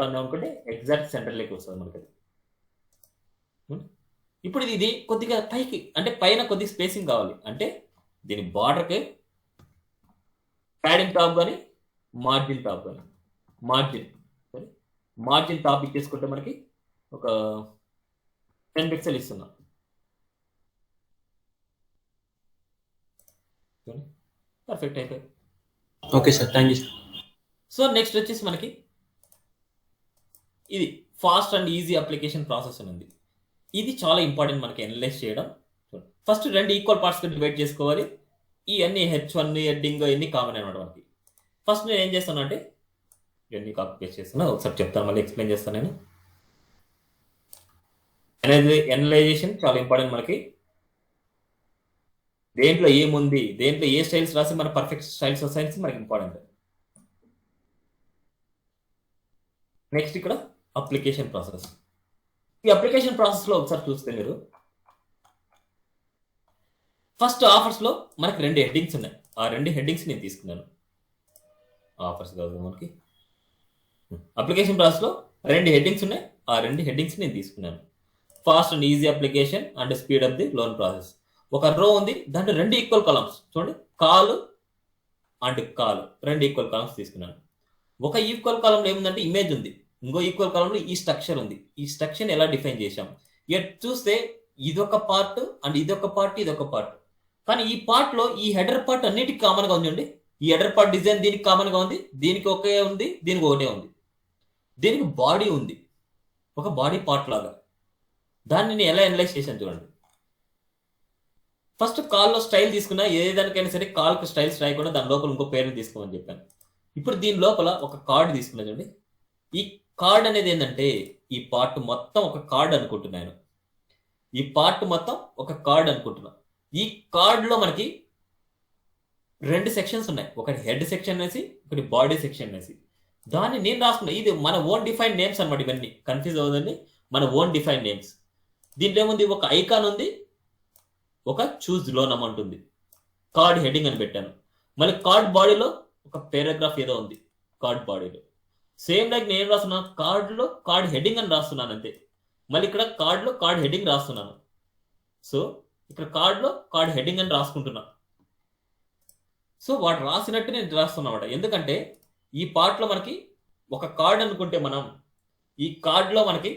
A: అని అనుకుంటే ఎగ్జాక్ట్ సెంటర్లోకి వస్తుంది మనకి. ఇప్పుడు ఇది కొద్దిగా పైకి అంటే పైన కొద్దిగా స్పేసింగ్ కావాలి. అంటే దీని బార్డర్కి ప్యాడింగ్ టాప్ కానీ మార్జిన్ టాప్ కానీ మార్జిన్ టాప్ ఇచ్చేసుకుంటే మనకి ఒక 10 పిక్సెల్ ఇస్తున్నా. పర్ఫెక్ట్ అయిపోయింది.
B: Okay sir, thank you sir.
A: So next వచ్చేసి మనకి ఇది fast and easy application process ఉంది. ఇది చాలా ఇంపార్టెంట్ మనకి అనలైజ్ చేయడం. ఫస్ట్ 2 ఈక్వల్ పార్ట్స్గా డివైడ్ చేసుకోవాలి. ఇవన్నీ H1 హెడ్డింగ్ ఇవన్నీ కామన్ అనమాట మనకి. ఫస్ట్ నేను ఏం చేస్తాను అంటే ఇవన్నీ కాపీ పేస్ట్ చేస్తున్నా, ఒకసారి చెప్తాను, మళ్ళీ ఎక్స్ప్లెయిన్ చేస్తాను నేను. అనలైజేషన్ చాలా ఇంపార్టెంట్ మనకి. దేంట్లో ఏముంది, దేంట్లో ఏ స్టైల్స్ రాసి మన పర్ఫెక్ట్ స్టైల్స్ వస్తాయి మనకి ఇంపార్టెంట్. నెక్స్ట్ ఇక్కడ అప్లికేషన్ ప్రాసెస్. ఈ అప్లికేషన్ ప్రాసెస్లో ఒకసారి చూస్తే మీరు ఫస్ట్ ఆఫర్స్లో మనకి 2 హెడ్డింగ్స్ ఉన్నాయి. ఆ 2 హెడ్డింగ్స్ నేను తీసుకున్నాను. ఆఫర్స్ కాదు మనకి, అప్లికేషన్ ప్రాసెస్లో 2 హెడ్డింగ్స్ ఉన్నాయి. ఆ 2 హెడ్డింగ్స్ నేను తీసుకున్నాను. Fast and easy application and speed up the loan process. ఒక రో ఉంది, దాంట్లో 2 ఈక్వల్ కాలమ్స్ చూడండి, call and call 2 equal columns తీసుకున్నాను. ఒక ఈక్వల్ కాలంలో ఏముందంటే ఇమేజ్ ఉంది, ఇంకో ఈక్వల్ కాలంలో ఈ స్ట్రక్చర్ ఉంది. ఈ స్ట్రక్చర్ ఎలా డిఫైన్ చేశాం ఇక చూస్తే ఇదొక పార్ట్ అండ్ ఇదొక పార్ట్, ఇదొక పార్ట్. కానీ ఈ పార్ట్ లో ఈ హెడర్ పార్ట్ అన్నిటికీ కామన్ గా ఉంది. ఈ హెడర్ పార్ట్ డిజైన్ దీనికి కామన్ గా ఉంది, దీనికి ఒకే ఉంది, దీనికి ఒకటే ఉంది. దీనికి బాడీ ఉంది, ఒక బాడీ పార్ట్ లాగా. దాన్ని నేను ఎలా అనలైజ్ చేశాను చూడండి. ఫస్ట్ కాల్లో స్టైల్ తీసుకున్నా, ఏదానికైనా సరే కాల్కి స్టైల్స్ రాయకుండా దాని లోపల ఇంకో పేరుని తీసుకోమని చెప్పాను. ఇప్పుడు దీని లోపల ఒక కార్డ్ తీసుకున్నా చూడండి. ఈ కార్డ్ అనేది ఏంటంటే ఈ పార్ట్ మొత్తం ఒక కార్డ్ అనుకుంటున్నాను. ఈ పార్ట్ మొత్తం ఒక కార్డ్ అనుకుంటున్నా. ఈ కార్డ్ లో మనకి 2 సెక్షన్స్ ఉన్నాయి, ఒకటి హెడ్ సెక్షన్ అనేసి, ఒకటి బాడీ సెక్షన్ అనేసి. దాన్ని నేను రాసుకున్నా. ఇది మన ఓన్ డిఫైన్ నేమ్స్ అనమాట. ఇవన్నీ కన్ఫ్యూజ్ అవ్వదండి, మన ఓన్ డిఫైన్ నేమ్స్. దీంట్లో ఏముంది, ఒక ఐకాన్ ఉంది, ఒక చూజ్ లోన్ అమౌంట్ ఉంది, కార్డ్ హెడ్డింగ్ అని పెట్టాను. మళ్ళీ కార్డ్ బాడీలో ఒక పారాగ్రాఫ్ ఏదో ఉంది కార్డ్ బాడీలో. సేమ్ లైక్ నేను రాస్తున్నా కార్డులో కార్డ్ హెడ్డింగ్ అని రాస్తున్నాను అంతే. మళ్ళీ ఇక్కడ కార్డులో కార్డ్ హెడ్డింగ్ రాస్తున్నాను. సో ఇక్కడ కార్డులో కార్డ్ హెడ్డింగ్ అని రాసుకుంటున్నా. సో వాడు రాసినట్టు నేను రాస్తున్నమాట. ఎందుకంటే ఈ పార్ట్లో మనకి ఒక కార్డ్ అనుకుంటే మనం ఈ కార్డులో మనకి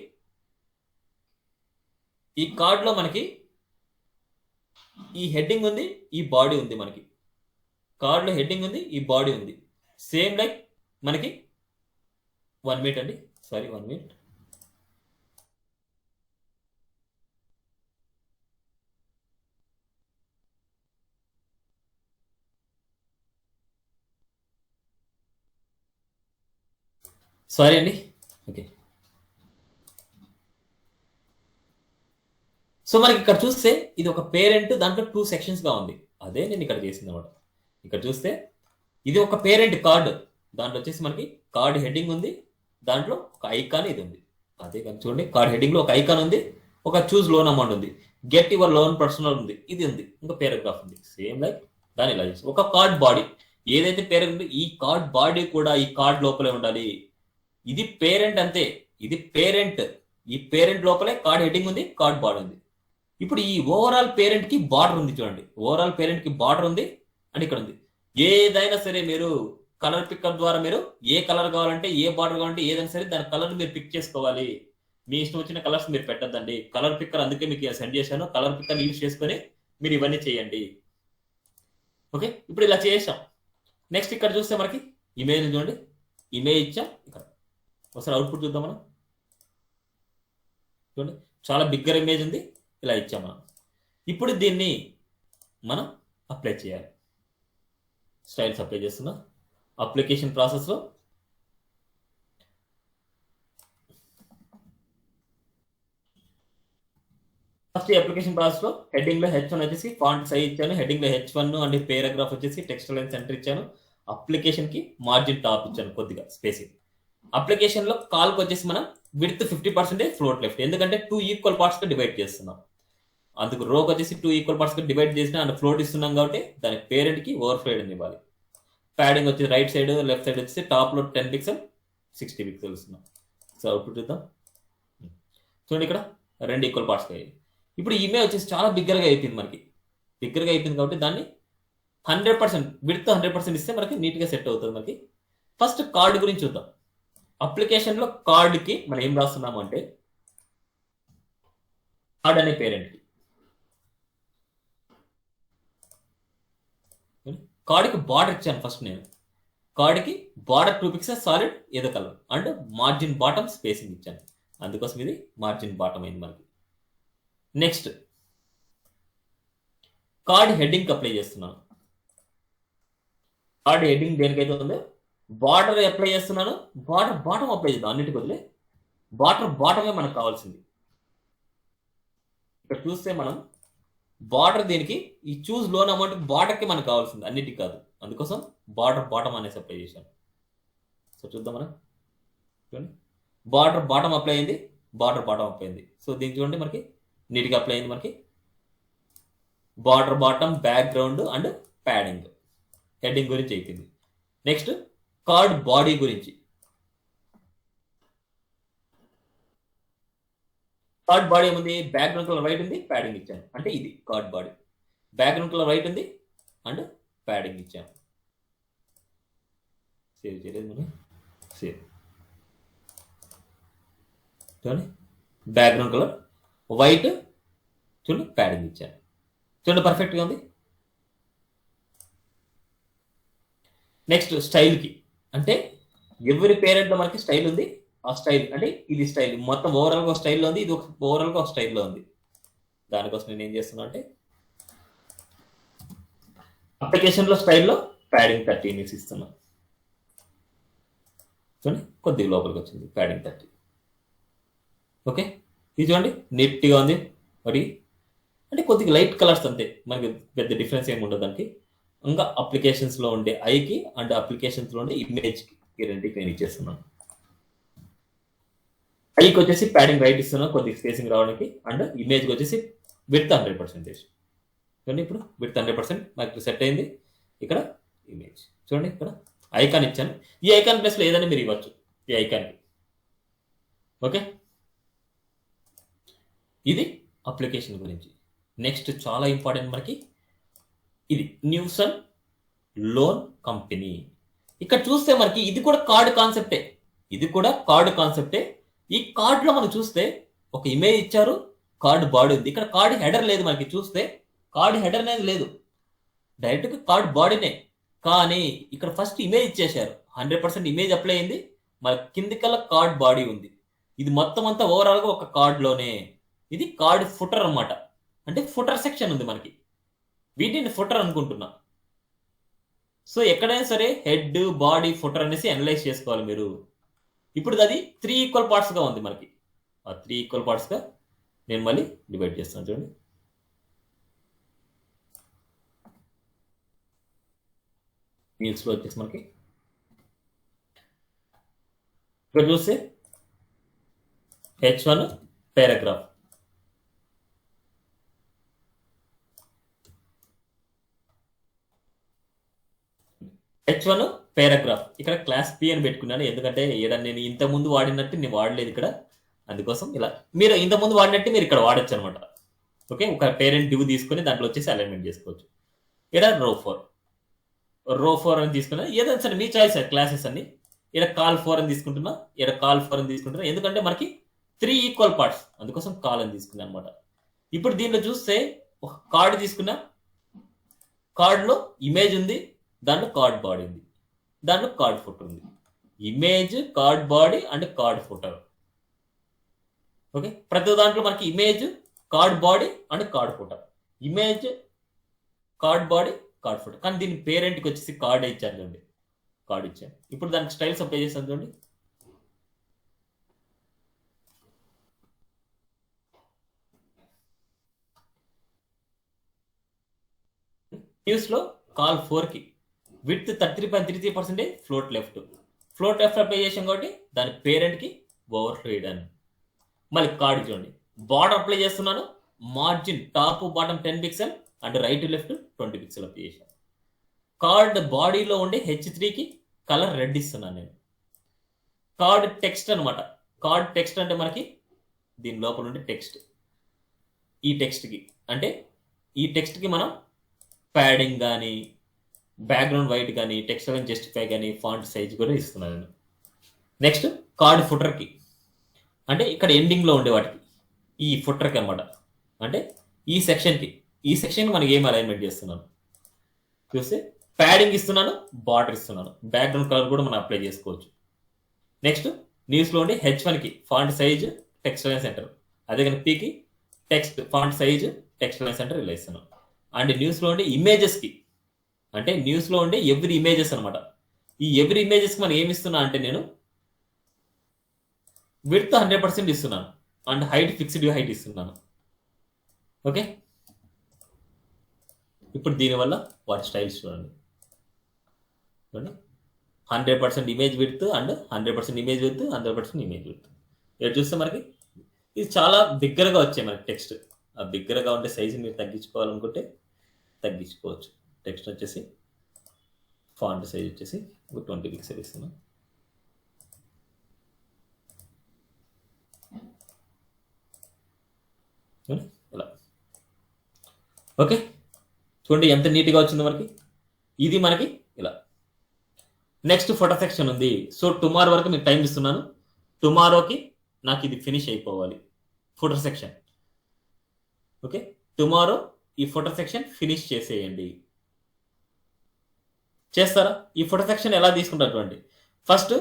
A: ఈ హెడ్డింగ్ ఉంది, ఈ బాడీ ఉంది. మనకి కార్డులో హెడ్డింగ్ ఉంది, ఈ బాడీ ఉంది. సేమ్ లైక్ మనకి 1 మినిట్ అండి, సారీ 1 మినిట్. సారీ అండి. ఓకే, సో మనకి ఇక్కడ చూస్తే ఇది ఒక పేరెంట్, దాంట్లో 2 సెక్షన్స్ గా ఉంది. అదే నేను ఇక్కడ చేసింది అనమాట. ఇక్కడ చూస్తే ఇది ఒక పేరెంట్ కార్డు, దాంట్లో వచ్చేసి మనకి కార్డ్ హెడ్డింగ్ ఉంది, దాంట్లో ఒక ఐకాన్ ఇది ఉంది. అదే కానీ చూడండి, కార్డ్ హెడ్డింగ్ లో ఒక ఐకాన్ ఉంది, ఒక చూజ్ లోన్ అమౌంట్ ఉంది, గెట్ యువర్ లోన్ పర్సనల్ ఉంది, ఇది ఉంది, ఇంకా పారాగ్రాఫ్ ఉంది. సేమ్ లైక్ దాని ఇలా చేసి ఒక కార్డ్ బాడీ ఏదైతే పేరెంట్ ఉందో ఈ కార్డ్ బాడీ కూడా ఈ కార్డ్ లోపలే ఉండాలి. ఇది పేరెంట్ అంతే, ఇది పేరెంట్. ఈ పేరెంట్ లోపలే కార్డ్ హెడ్డింగ్ ఉంది, కార్డ్ బాడీ ఉంది. ఇప్పుడు ఈ ఓవరాల్ పేరెంట్ కి బార్డర్ ఉంది చూడండి. ఓవరాల్ పేరెంట్ కి బార్డర్ ఉంది అండ్ ఇక్కడ ఉంది. ఏదైనా సరే మీరు కలర్ పిక్కర్ ద్వారా మీరు ఏ కలర్ కావాలంటే, ఏ బార్డర్ కావాలంటే ఏదైనా సరే దాని కలర్ మీరు పిక్ చేసుకోవాలి. మీ ఇష్టం వచ్చిన కలర్స్ మీరు పెట్టద్దండి. కలర్ పిక్కర్ అందుకే మీకు సెండ్ చేశాను. కలర్ పిక్కర్ యూజ్ చేసుకొని మీరు ఇవన్నీ చేయండి. ఓకే, ఇప్పుడు ఇలా చేసాం. నెక్స్ట్ ఇక్కడ చూస్తే మనకి ఇమేజ్ చూడండి, ఇమేజ్ ఇచ్చాం. ఇక్కడ ఒకసారి అవుట్పుట్ చూద్దాం మనం. చూడండి, చాలా బిగ్గర్ ఇమేజ్ ఉంది, ఇలా ఇచ్చాం మనం. ఇప్పుడు దీన్ని మనం అప్లై చేయాలి. స్టైల్స్ అప్లై చేస్తున్నా. అప్లికేషన్ ప్రాసెస్లో ఫస్ట్ అప్లికేషన్ ప్రాసెస్లో హెడ్డింగ్లో H1 వచ్చేసి ఫాంట్ సైజ్ ఇచ్చాను. హెడ్డింగ్లో H1 అండ్ పేరాగ్రాఫ్ వచ్చేసి టెక్స్ట్ లైన్ సెంటర్ ఇచ్చాను. అప్లికేషన్కి మార్జిన్ టాప్ ఇచ్చాను, కొద్దిగా స్పేసింగ్. అప్లికేషన్లో కాల్కి వచ్చేసి మనం విడ్త్ 50%, ఫ్లోట్ లెఫ్ట్. ఎందుకంటే 2 ఈక్వల్ పార్ట్స్గా డివైడ్ చేస్తున్నాం. అందుకు రోకి వచ్చేసి 2 ఈక్వల్ పార్ట్స్గా డివైడ్ చేసిన అండ్ ఫ్లోట్ ఇస్తున్నాం కాబట్టి దాని పేరెంట్కి ఓవర్ ఫ్లోడ్ అని ఇవ్వాలి. ప్యాడింగ్ వచ్చి రైట్ సైడ్ లెఫ్ట్ సైడ్ వచ్చేసి టాప్లో 10 పిక్సెల్ 60 పిక్సెల్ ఇస్తున్నాం. సో అవుట్పుట్ చూద్దాం. చూడండి, ఇక్కడ 2 ఈక్వల్ పార్ట్స్గా అయ్యాయి. ఇప్పుడు ఈ ఇమేజ్ వచ్చేసి చాలా బిగ్గరగా అయిపోయింది. మనకి బిగ్గరగా అయిపోయింది కాబట్టి దాన్ని 100% విడ్త్ 100% ఇస్తే మనకి నీట్గా సెట్ అవుతుంది మనకి. ఫస్ట్ కార్డ్ గురించి చూద్దాం. అప్లికేషన్లో కార్డ్కి మనం ఏం రాస్తున్నాము అంటే కార్డ్ అనే పేరెంట్కి కార్డ్కి బార్డర్ ఇచ్చాను. ఫస్ట్ నేను కార్డ్కి బార్డర్ 2 పిక్సెల్స్ సాలిడ్ ఏదో colour and margin bottom spacing ఇచ్చాను. అందుకోసం ఇది మార్జిన్ బాటమ్ అయింది మనకి. నెక్స్ట్ కార్డ్ హెడ్డింగ్కి అప్లై చేస్తున్నాను. కార్డ్ హెడ్డింగ్ దేనికైతే ఉందో బార్డర్ అప్లై చేస్తున్నాను. బార్డర్ బాటమ్ అప్లై చేద్దాం. అన్నిటికి వదిలే బార్డర్ బాటమే మనకు కావాల్సింది. ఇక్కడ చూస్తే మనం బార్డర్ దీనికి ఈ చూస్ లోన్ అమౌంట్ బార్డర్కి మనకు కావాల్సింది, అన్నిటికి కాదు. అందుకోసం బార్డర్ బాటమ్ అనేసి అప్లై చేశాను. సో చూద్దాం మనం. చూడండి బార్డర్ బాటమ్ అప్లై అయింది, బార్డర్ బాటమ్ అప్లై అయింది. సో దీనికి చూడండి మనకి నీట్గా అప్లై అయింది. మనకి border bottom, background and padding heading గురించి అయిపోయింది. నెక్స్ట్ కార్డ్ బాడీ గురించి. కార్డ్ బాడీ ఏముంది? బ్యాక్గ్రౌండ్ కలర్ వైట్ ఉంది, ప్యాడింగ్ ఇచ్చాను. అంటే ఇది card body. Background colour white ఉంది అండ్ ప్యాడింగ్ ఇచ్చాను. సేవ్ చేయలేదు మనం. సేవ్ చూడండి బ్యాక్గ్రౌండ్ కలర్ వైట్, చూడండి ప్యాడింగ్ ఇచ్చాను. చూడండి పర్ఫెక్ట్గా ఉంది. నెక్స్ట్ స్టైల్కి అంటే ఎవరి పేరెంట్లో మనకి స్టైల్ ఉంది. ఆ స్టైల్ అంటే ఇది స్టైల్ మొత్తం ఓవరాల్గా ఒక స్టైల్లో ఉంది, ఇది ఒక ఓవరాల్గా ఒక స్టైల్లో ఉంది. దానికోసం నేను ఏం చేస్తున్నా అంటే అప్లికేషన్లో స్టైల్లో ప్యాడింగ్ 30 యూనిట్స్ ఇస్తున్నా. చూడండి కొద్దిగా లోపలికి వచ్చింది ప్యాడింగ్ 30. ఓకే ఇది చూడండి నీట్గా ఉంది. మరి అంటే కొద్దిగా లైట్ కలర్స్ అంతే, మనకి పెద్ద డిఫరెన్స్ ఏమి ఉండదు దానికి. ఇంకా అప్లికేషన్స్లో ఉండే ఐకి అండ్ అప్లికేషన్స్లో ఉండే ఇమేజ్కి ఈ రెండింటికి నేను ఇచ్చేస్తున్నాను. ఐకి వచ్చేసి ప్యాడింగ్ రైట్ ఇస్తున్నాను కొద్దిగా స్పేసింగ్ రావడానికి, అండ్ ఇమేజ్కి వచ్చేసి విడ్త్ 100%. చూడండి ఇప్పుడు విడ్త్ 100% నాకు సెట్ అయింది. ఇక్కడ ఇమేజ్ చూడండి, ఇక్కడ ఐకాన్ ఇచ్చాను. ఈ ఐకాన్ ప్లేస్లో ఏదైనా మీరు ఇవ్వచ్చు ఈ ఐకాన్కి. ఓకే ఇది అప్లికేషన్ గురించి. నెక్స్ట్ చాలా ఇంపార్టెంట్ మనకి ఇది న్యూసన్ లోన్ కంపెనీ. ఇక్కడ చూస్తే మనకి ఇది కూడా కార్డ్ కాన్సెప్టే. ఇది కూడా కార్డ్ కాన్సెప్టే. ఈ కార్డ్లో మనం చూస్తే ఒక ఇమేజ్ ఇచ్చారు, కార్డ్ బాడీ ఉంది. ఇక్కడ కార్డ్ హెడర్ లేదు మనకి. చూస్తే కార్డ్ హెడర్ అనేది లేదు, డైరెక్ట్గా కార్డ్ బాడీనే. కానీ ఇక్కడ ఫస్ట్ ఇమేజ్ ఇచ్చేశారు, 100% ఇమేజ్ అప్లై అయింది. మన కిందికల్లా కార్డ్ బాడీ ఉంది. ఇది మొత్తం అంతా ఓవరాల్గా ఒక కార్డ్లోనే. ఇది కార్డ్ ఫుటర్ అన్నమాట. అంటే ఫుటర్ సెక్షన్ ఉంది మనకి, వీటిని ఫుటర్ అనుకుంటున్నా. సో ఎక్కడైనా సరే హెడ్, బాడీ, ఫుటర్ అనేసి అనలైజ్ చేసుకోవాలి మీరు. ఇప్పుడు అది 3 ఈక్వల్ పార్ట్స్గా ఉంది మనకి. ఆ 3 ఈక్వల్ పార్ట్స్గా నేను మళ్ళీ డివైడ్ చేస్తాను. చూడండి మీల్స్లో వచ్చేసి మనకి ఇక్కడ చూస్తే H1 పారాగ్రాఫ్, H1 పారాగ్రాఫ్. ఇక్కడ క్లాస్ పి అని పెట్టుకున్నాను, ఎందుకంటే ఏదైనా నేను ఇంతకుముందు వాడినట్టు నేను వాడలేదు ఇక్కడ. అందుకోసం ఇలా మీరు ఇంతకుముందు వాడినట్టు మీరు ఇక్కడ వాడచ్చు అనమాట. ఓకే ఒక పేరెంట్ డివ్ తీసుకొని దాంట్లో వచ్చేసి అలైన్మెంట్ చేసుకోవచ్చు. ఇక్కడ రో 4 అని తీసుకున్నా, ఏదైనా సరే మీ చాయిస్ క్లాసెస్ అన్ని. ఇక్కడ కాల్ 4 అని తీసుకుంటున్నా, ఇక్కడ కాల్ 4 అని తీసుకుంటున్నా, ఎందుకంటే మనకి 3 ఈక్వల్ పార్ట్స్, అందుకోసం కాల్ అని తీసుకున్నా అనమాట. ఇప్పుడు దీంట్లో చూస్తే ఒక కార్డు తీసుకున్నా, కార్డులో ఇమేజ్ ఉంది, దాంట్లో కార్డ్ బాడీ ఉంది, దాంట్లో కార్డ్ ఫుటర్ ఉంది. Image, card body and card footer. Okay ప్రతి దాంట్లో మనకి image, card body and card footer. Image, card body, card footer. కానీ దీని పేరెంట్కి వచ్చేసి కార్డ్ ఇచ్చారు చూడండి, కార్డ్ ఇచ్చాను. ఇప్పుడు దానికి స్టైల్స్ అప్లై చేస్తాను చూడండి. న్యూస్లో కాల్ 4కి width 33.33%, float left. Float left apply చేసాం కాబట్టి దాని పేరెంట్కి ఓవర్ ఫ్లో చేయడానికి. మళ్ళీ కార్డ్ చూడండి, బార్డర్ అప్లై చేస్తున్నాను, margin top bottom 10 pixel and right left 20 pixel apply చేశాను. కార్డ్ బాడీలో ఉండే H3కి కలర్ రెడ్ ఇస్తున్నాను నేను. కార్డ్ టెక్స్ట్ అనమాట. కార్డ్ టెక్స్ట్ అంటే మనకి దీని లోపల ఉండే టెక్స్ట్. ఈ టెక్స్ట్కి అంటే ఈ టెక్స్ట్కి మనం ప్యాడింగ్ కానీ బ్యాక్గ్రౌండ్ వైట్ కానీ టెక్స్ట్ కానీ జస్టిఫై కానీ ఫాంట్ సైజ్ కూడా ఇస్తున్నాను నేను. నెక్స్ట్ కార్డ్ ఫుటర్కి, అంటే ఇక్కడ ఎండింగ్లో ఉండే వాటికి ఈ ఫుటర్కి అనమాట. అంటే ఈ సెక్షన్కి మనకి ఏం అలైన్మెంట్ చేస్తున్నాను చూస్తే ప్యాడింగ్ ఇస్తున్నాను, బార్డర్ ఇస్తున్నాను, బ్యాక్గ్రౌండ్ కలర్ కూడా మనం అప్లై చేసుకోవచ్చు. నెక్స్ట్ న్యూస్లో ఉండే H1కి font size text line centre, అదే కనుక పీకి text font size text line centre ఇలా ఇస్తున్నాను. అండ్ న్యూస్లో ఉండే ఇమేజెస్కి, అంటే న్యూస్లో ఉండే ఎవ్రీ ఇమేజెస్ అనమాట. ఈ ఎవ్రీ ఇమేజెస్కి మనం ఏమి ఇస్తున్నా అంటే నేను విడ్త్ 100% ఇస్తున్నాను అండ్ హైట్ ఫిక్స్డ్ హైట్ ఇస్తున్నాను. ఓకే, ఇప్పుడు దీనివల్ల వాటి స్టైల్స్ చూడండి. 100% image width and 100% image width, 100% image width. ఇక్కడ చూస్తే మనకి ఇది చాలా బిగ్గరగా వచ్చాయి మనకి టెక్స్ట్. ఆ బిగ్గరగా ఉండే సైజు మీరు తగ్గించుకోవాలనుకుంటే తగ్గించుకోవచ్చు. టెక్స్ట్ వచ్చేసి ఫాంట్ సైజ్ వచ్చేసి 20 పిక్సెల్ ఇస్తున్నాం. ఇలా ఓకే, చూడండి ఎంత నీట్గా వచ్చింది మనకి. ఇది మనకి ఇలా. నెక్స్ట్ ఫోటో సెక్షన్ ఉంది. సో టుమారో వరకు మీకు టైం ఇస్తున్నాను. టుమారోకి నాకు ఇది ఫినిష్ అయిపోవాలి ఫోటో సెక్షన్. ఓకే, టుమారో ఈ ఫోటో సెక్షన్ ఫినిష్ చేసేయండి. చేస్తారా? ఈ ఫోటో సెక్షన్ ఎలా తీసుకుంటారు? ఫస్ట్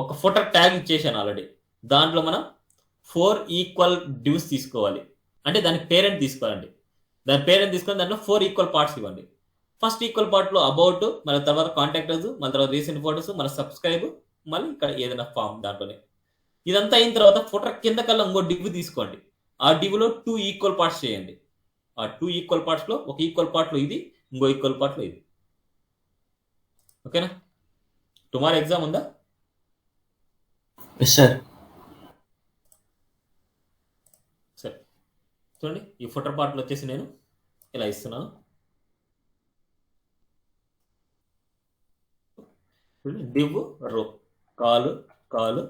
A: ఒక ఫోటో ట్యాగ్ ఇచ్చేసాను ఆల్రెడీ. దాంట్లో మనం 4 ఈక్వల్ డివ్స్ తీసుకోవాలి. అంటే దానికి పేరెంట్ తీసుకోవాలండి. దాని పేరెంట్ తీసుకొని దాంట్లో 4 ఈక్వల్ పార్ట్స్ ఇవ్వండి. ఫస్ట్ ఈక్వల్ పార్ట్లో అబౌట్, మళ్ళీ తర్వాత కాంటాక్టర్స్, మళ్ళీ తర్వాత రీసెంట్ ఫోటోస్, మళ్ళీ సబ్స్క్రైబ్, మళ్ళీ ఇక్కడ ఏదైనా ఫామ్ దాంట్లోనే. ఇదంతా అయిన తర్వాత ఫోటో కింద కల్లా ఇంకో డివ్ తీసుకోండి. ఆ డివ్లో 2 ఈక్వల్ పార్ట్స్ చేయండి. ఆ 2 ఈక్వల్ పార్ట్స్లో ఒక ఈక్వల్ పార్ట్లో ఇది, ఇంకో ఈక్వల్ పార్ట్లో ఇది. ఓకేనా? టుమారో ఎగ్జామ్ ఉందా?
B: Yes sir.
A: సరే చూడండి, ఈ ఫోటో పార్ట్లో వచ్చేసి నేను ఇలా ఇస్తున్నాను. డివ్ రో, కాలు కాలు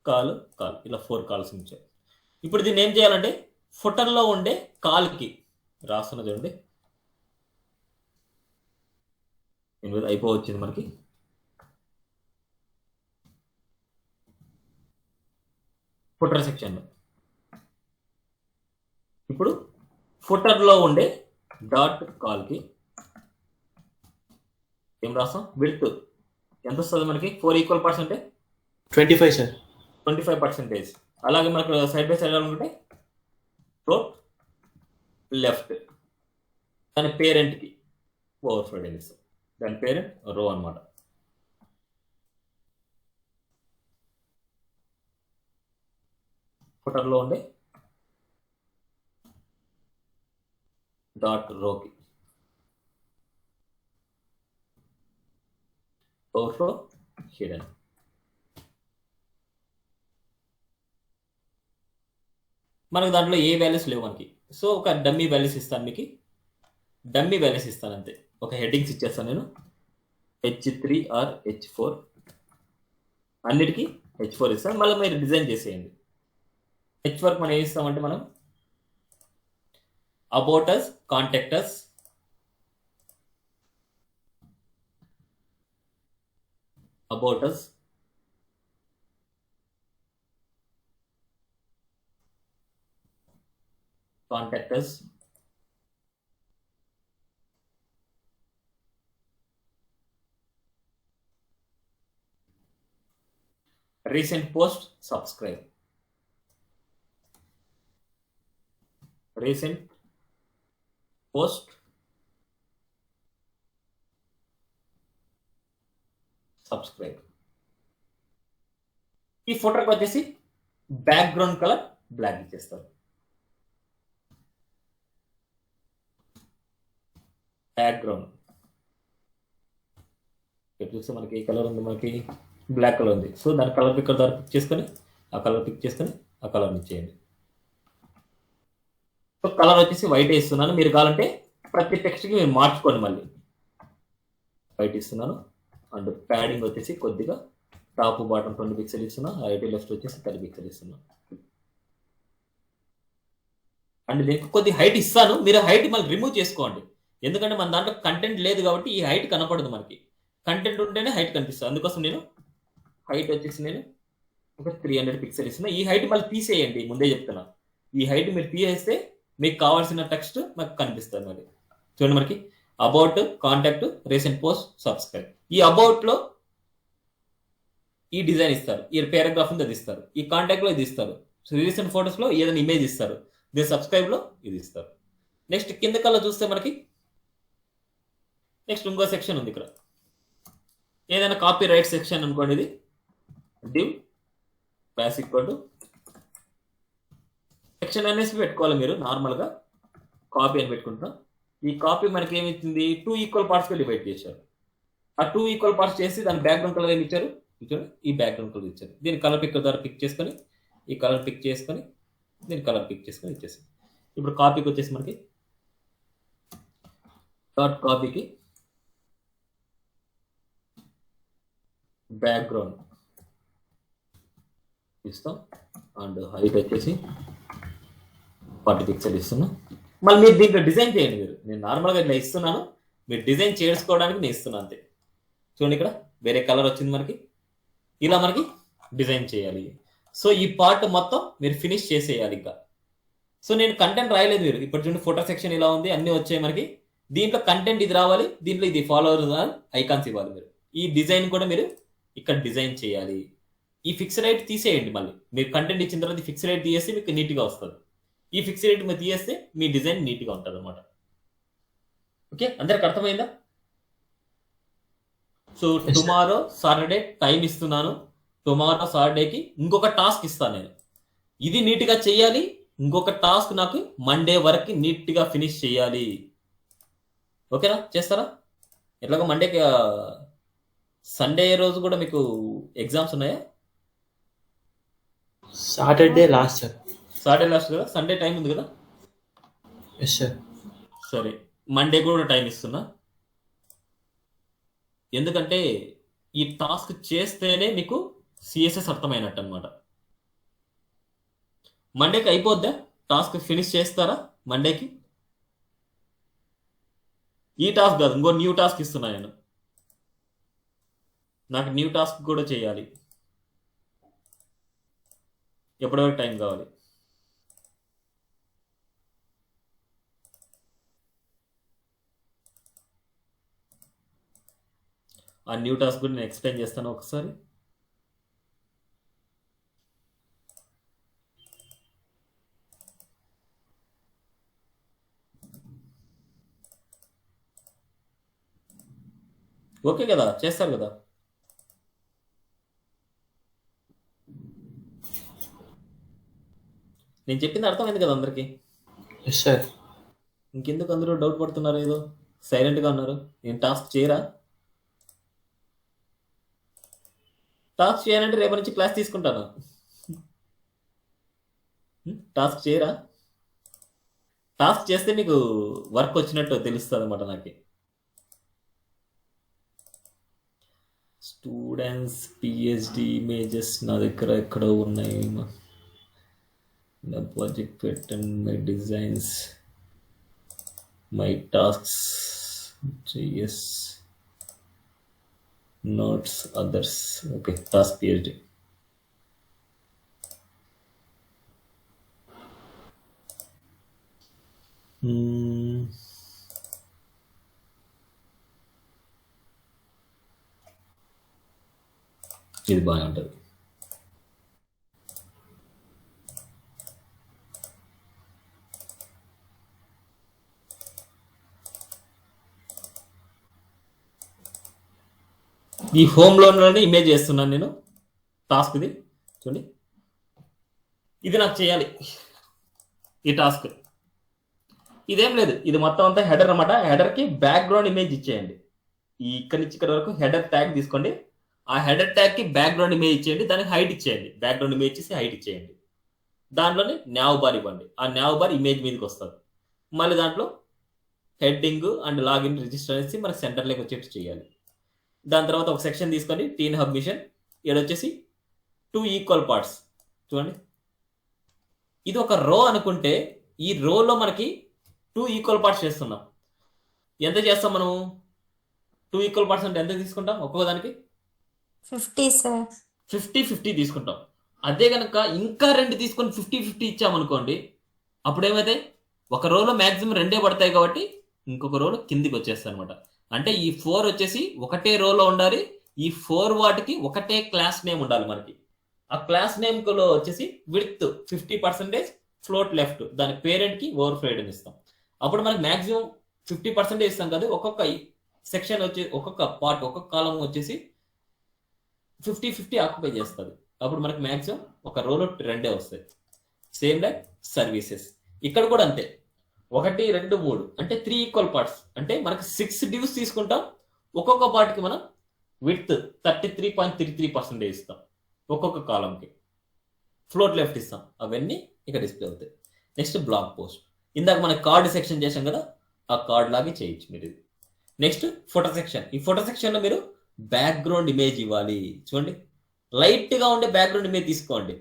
A: కాలు కాలు, ఇలా 4 కాల్స్ ఉంచాయి. ఇప్పుడు దీన్ని ఏం చేయాలంటే ఫుటర్లో ఉండే కాల్కి రాస్తున్న చూడండి, అయిపోవచ్చింది మనకి. ఫుటర్ సెక్షన్లో ఇప్పుడు ఫుటర్లో ఉండే డాట్ కాల్కి ఏం రాస్తాం? విడ్త్ ఎంత వస్తుంది మనకి? 4 ఈక్వల్ పార్ట్స్ అంటే
B: 25 సార్.
A: 25%. అలాగే మనకు సైడ్ బై సైడ్ అనుకుంటే రోట్ లెఫ్ట్. దాని పేరెంట్కి ఓవర్ఫ్లో ఇస్తాం. దాని పేరెంట్ రో అనమాట. ఫుటర్లో ఉండే డాట్ రోకి ఓవర్ఫ్లో హిడెన్. మనకు దాంట్లో ఏ వాల్యూస్ లేవు మనకి. సో ఒక డమ్మీ వాల్యూస్ ఇస్తాను మీకు. డమ్మీ వాల్యూస్ ఇస్తాను అంతే. ఒక హెడ్డింగ్స్ ఇచ్చేస్తాను నేను. H3 ఆర్ H4 అన్నిటికీ H4 ఇస్తాను. మళ్ళీ మీరు డిజైన్ చేసేయండి. H4 మనం ఏం ఇస్తామంటే మనం about us, contact us, about us, contact us, recent post, subscribe. Recent post, subscribe. ఈ ఫోటోకి వచ్చేసి బ్యాక్గ్రౌండ్ కలర్ బ్లాక్ ఇచ్చేస్తారు. బ్యాక్గ్రౌండ్ చూస్తే మనకి ఏ కలర్ ఉంది? మనకి బ్లాక్ కలర్ ఉంది. సో దాని కలర్ పిక్ ద్వారా పిక్ చేసుకొని ఆ కలర్ పిక్ చేసుకొని ఆ కలర్ని ఇచ్చేయండి. సో కలర్ వచ్చేసి వైట్ ఇస్తున్నాను. మీరు కావాలంటే ప్రతి టెక్స్ట్కి మీరు మార్చుకోండి. మళ్ళీ వైట్ ఇస్తున్నాను. అండ్ ప్యాడింగ్ వచ్చేసి కొద్దిగా టాప్ బాటమ్ 20 పిక్సెల్ ఇస్తున్నా. రైట్ లెఫ్ట్ వచ్చేసి 30 పిక్సెల్ ఇస్తున్నా. అండ్ దీనికి కొద్ది హైట్ ఇస్తాను. మీరు హైట్ మళ్ళీ రిమూవ్ చేసుకోండి. ఎందుకంటే మన దాంట్లో కంటెంట్ లేదు కాబట్టి ఈ హైట్ కనపడదు మనకి. కంటెంట్ ఉంటేనే హైట్ కనిపిస్తుంది. అందుకోసం నేను హైట్ వచ్చేసి నేను ఒక 300 పిక్సెల్ ఇస్తున్నా. ఈ హైట్ మళ్ళీ తీసేయండి, ముందే చెప్తున్నా. ఈ హైట్ మీరు తీసేస్తే మీకు కావాల్సిన టెక్స్ట్ మనకు కనిపిస్తుంది. మరి చూడండి, మనకి about, contact, recent post, subscribe. ఈ అబౌట్ లో ఈ డిజైన్ ఇస్తారు, ఈ పారాగ్రాఫ్ అది ఇస్తారు, ఈ కాంటాక్ట్ లో ఇది ఇస్తారు, రీసెంట్ ఫోటోస్ లో ఏదైనా ఇమేజ్ ఇస్తారు, దీని సబ్స్క్రైబ్ లో ఇది ఇస్తారు. నెక్స్ట్ కింద కల్లా చూస్తే మనకి నెక్స్ట్ ఇంకో సెక్షన్ ఉంది. ఇక్కడ ఏదైనా కాపీ రైట్ సెక్షన్ అనుకోండి. ఇది div pass equal to section అనేసి పెట్టుకోవాలి మీరు. నార్మల్గా కాపీ అని పెట్టుకుంటాం. ఈ కాపీ మనకి ఏమి ఇచ్చింది, 2 ఈక్వల్ పార్ట్స్గా డివైడ్ చేశారు. ఆ 2 ఈక్వల్ పార్ట్స్ చేసి దాని బ్యాక్గ్రౌండ్ కలర్ ఏమి ఇచ్చారు, చూడండి ఈ బ్యాక్గ్రౌండ్ కలర్ ఇచ్చారు. దీని కలర్ పిక్ ద్వారా పిక్ చేసుకొని, ఈ కలర్ పిక్ చేసుకొని, దీని కలర్ పిక్ చేసుకొని ఇచ్చేసి, ఇప్పుడు కాపీకి వచ్చేసి మనకి డాట్ కాపీకి బ్యాక్గ్రౌండ్ ఇస్తాం అండ్ హైట్ వచ్చేసి 40 పిక్సెల్ ఇస్తున్నా. మళ్ళీ మీరు దీంట్లో డిజైన్ చేయండి. నేను నార్మల్గా ఇట్లా ఇస్తున్నాను, మీరు డిజైన్ చేసుకోవడానికి నేను ఇస్తున్నాను అంతే. చూడండి ఇక్కడ వేరే కలర్ వచ్చింది మనకి. ఇలా మనకి డిజైన్ చేయాలి. సో ఈ పార్ట్ మొత్తం మీరు ఫినిష్ చేసేయాలి ఇంకా. సో నేను కంటెంట్ రాయలేదు. మీరు ఇప్పుడు చూడండి, ఫోటో సెక్షన్ ఇలా ఉంది, అన్నీ వచ్చాయి మనకి. దీంట్లో కంటెంట్ ఇది రావాలి, దీంట్లో ఇది ఫాలోవర్ ఐకాన్స్ ఇవ్వాలి. మీరు ఈ డిజైన్ కూడా మీరు ఇక్కడ డిజైన్ చేయాలి. ఈ ఫిక్స్ రేట్ తీసేయండి. మళ్ళీ మీరు కంటెంట్ ఇచ్చిన తర్వాత ఫిక్స్ రేట్ తీసేస్తే మీకు నీట్గా వస్తుంది. ఈ ఫిక్స్ రేట్ మీరు తీసేస్తే మీ డిజైన్ నీట్గా ఉంటుంది అనమాట. ఓకే, అందరికి అర్థమైందా? సో టుమారో సాటర్డే టైం ఇస్తున్నాను. టుమారో సాటర్డేకి ఇంకొక టాస్క్ ఇస్తాను నేను. ఇది నీట్గా చేయాలి. ఇంకొక టాస్క్ నాకు మండే వరకు నీట్గా ఫినిష్ చేయాలి. ఓకేనా? చేస్తారా? ఎట్లాగో మండేకి సండే రోజు కూడా మీకు ఎగ్జామ్స్ ఉన్నాయా?
B: Saturday last sir.
A: Saturday last కదా, సండే టైం ఉంది కదా.
B: Yes sir.
A: సరే, మండే కూడా టైం ఇస్తున్నా. ఎందుకంటే ఈ టాస్క్ చేస్తేనే మీకు సిఎస్ఎస్ అర్థమైనట్టు అనమాట. మండేకి అయిపోద్దా? టాస్క్ ఫినిష్ చేస్తారా మండేకి? ఈ టాస్క్ కాదు, ఇంకో న్యూ టాస్క్ ఇస్తున్నా నేను. నాకు న్యూ టాస్క్ కూడా చేయాలి. ఎప్పటివరకు టైం కావాలి? ఆ న్యూ టాస్క్ కూడా నేను ఎక్స్ప్లెయిన్ చేస్తాను ఒకసారి. ఓకే కదా, చేస్తారు కదా. నేను చెప్పింది అర్థమైంది కదా అందరికి?
B: Yes sir.
A: ఇంకెందుకు అందరూ డౌట్ పడుతున్నారు, ఏదో సైలెంట్గా ఉన్నారు? నేను టాస్క్ చేయరా? టాస్క్ చేయాలంటే రేపటి నుంచి క్లాస్ తీసుకుంటాను. టాస్క్ చేయరా? టాస్క్ చేస్తే మీకు వర్క్ వచ్చినట్టు తెలుస్తుంది అనమాట నాకు. స్టూడెంట్స్ పిహెచ్డి ఇమేజెస్ నా దగ్గర ఎక్కడో ఉన్నాయి. నా ప్రాజెక్ట్ పెట్టండి, my designs, my tasks, GS notes, others. Okay, task PhD. ఇది బాగానే ఉంటుంది. ఈ హోమ్ లోన్లోనే ఇమేజ్ చేస్తున్నాను నేను. టాస్క్ ఇది చూడండి, ఇది నాకు చేయాలి ఈ టాస్క్. ఇదేం లేదు, ఇది మొత్తం అంతా హెడర్ అనమాట. హెడర్కి బ్యాక్గ్రౌండ్ ఇమేజ్ ఇచ్చేయండి. ఈ ఇక్కడి నుంచి ఇక్కడ వరకు హెడర్ ట్యాగ్ తీసుకోండి. ఆ హెడర్ ట్యాగ్కి బ్యాక్గ్రౌండ్ ఇమేజ్ ఇచ్చేయండి, దానికి హైట్ ఇచ్చేయండి. బ్యాక్గ్రౌండ్ ఇమేజ్ ఇచ్చేసి హైట్ ఇచ్చేయండి. దాంట్లోనే న్యావ్ బార్ ఇవ్వండి. ఆ న్యావ్ బార్ ఇమేజ్ మీదకి వస్తుంది. మళ్ళీ దాంట్లో హెడ్డింగ్ అండ్ లాగిన్ రిజిస్టర్ అనేసి మనకి సెంటర్లోకి వచ్చేట్టు చేయాలి. దాని తర్వాత ఒక సెక్షన్ తీసుకొని టీన్ హబ్ మిషన్, ఇక్కడ వచ్చేసి 2 ఈక్వల్ పార్ట్స్. చూడండి, ఇది ఒక రో అనుకుంటే ఈ రోలో మనకి 2 ఈక్వల్ పార్ట్స్ చేస్తున్నాం. ఎంత చేస్తాం మనము? 2 ఈక్వల్ పార్ట్స్ అంటే ఎంత తీసుకుంటాం ఒక్కొక్క దానికి?
C: 50 సార్.
A: 50 తీసుకుంటాం. అదే కనుక ఇంకా 2 తీసుకొని 50 ఇచ్చామనుకోండి, అప్పుడు ఏమైతాయి? ఒక రోలో మ్యాక్సిమం 2 పడతాయి కాబట్టి ఇంకొక రోలో కిందికి వచ్చేస్తాయి అనమాట. అంటే ఈ 4 వచ్చేసి ఒకటే రోలో ఉండాలి. ఈ 4 వాటికి ఒకటే క్లాస్ నేమ్ ఉండాలి మనకి. ఆ క్లాస్ నేమ్ లో వచ్చేసి విడ్త్ 50%, ఫ్లోట్ లెఫ్ట్, దాని పేరెంట్ కి ఓవర్ఫ్లోడ్ అని ఇస్తాం. అప్పుడు మనకి మాక్సిమం 50% ఇస్తాం కదా, ఒక్కొక్క సెక్షన్ వచ్చి ఒక్కొక్క పార్ట్ ఒక్కొక్క కాలం వచ్చేసి 50 ఆక్యుపై చేస్తుంది. అప్పుడు మనకి మాక్సిమం ఒక రోలో 2 వస్తాయి. సేమ్ లైక్ సర్వీసెస్ ఇక్కడ కూడా అంతే. 1, 2, 3 అంటే 3 ఈక్వల్ పార్ట్స్ అంటే మనకి 6 డివ్స్ తీసుకుంటాం. ఒక్కొక్క పార్ట్కి మనం విడ్త్ 33.33% ఇస్తాం ఒక్కొక్క కాలంకి. ఫ్లోట్ లెఫ్ట్ ఇస్తాం. అవన్నీ ఇక్కడ డిస్ప్లే అవుతాయి. Next blog post. ఇందాక మన కార్డ్ సెక్షన్ చేసాం కదా, ఆ కార్డ్ లాగే చేయొచ్చు మీరు ఇది. Next photo section. ఈ ఫోటో సెక్షన్లో మీరు బ్యాక్గ్రౌండ్ ఇమేజ్ ఇవ్వాలి. చూడండి, లైట్గా ఉండే బ్యాక్గ్రౌండ్ ఇమేజ్ తీసుకోండి.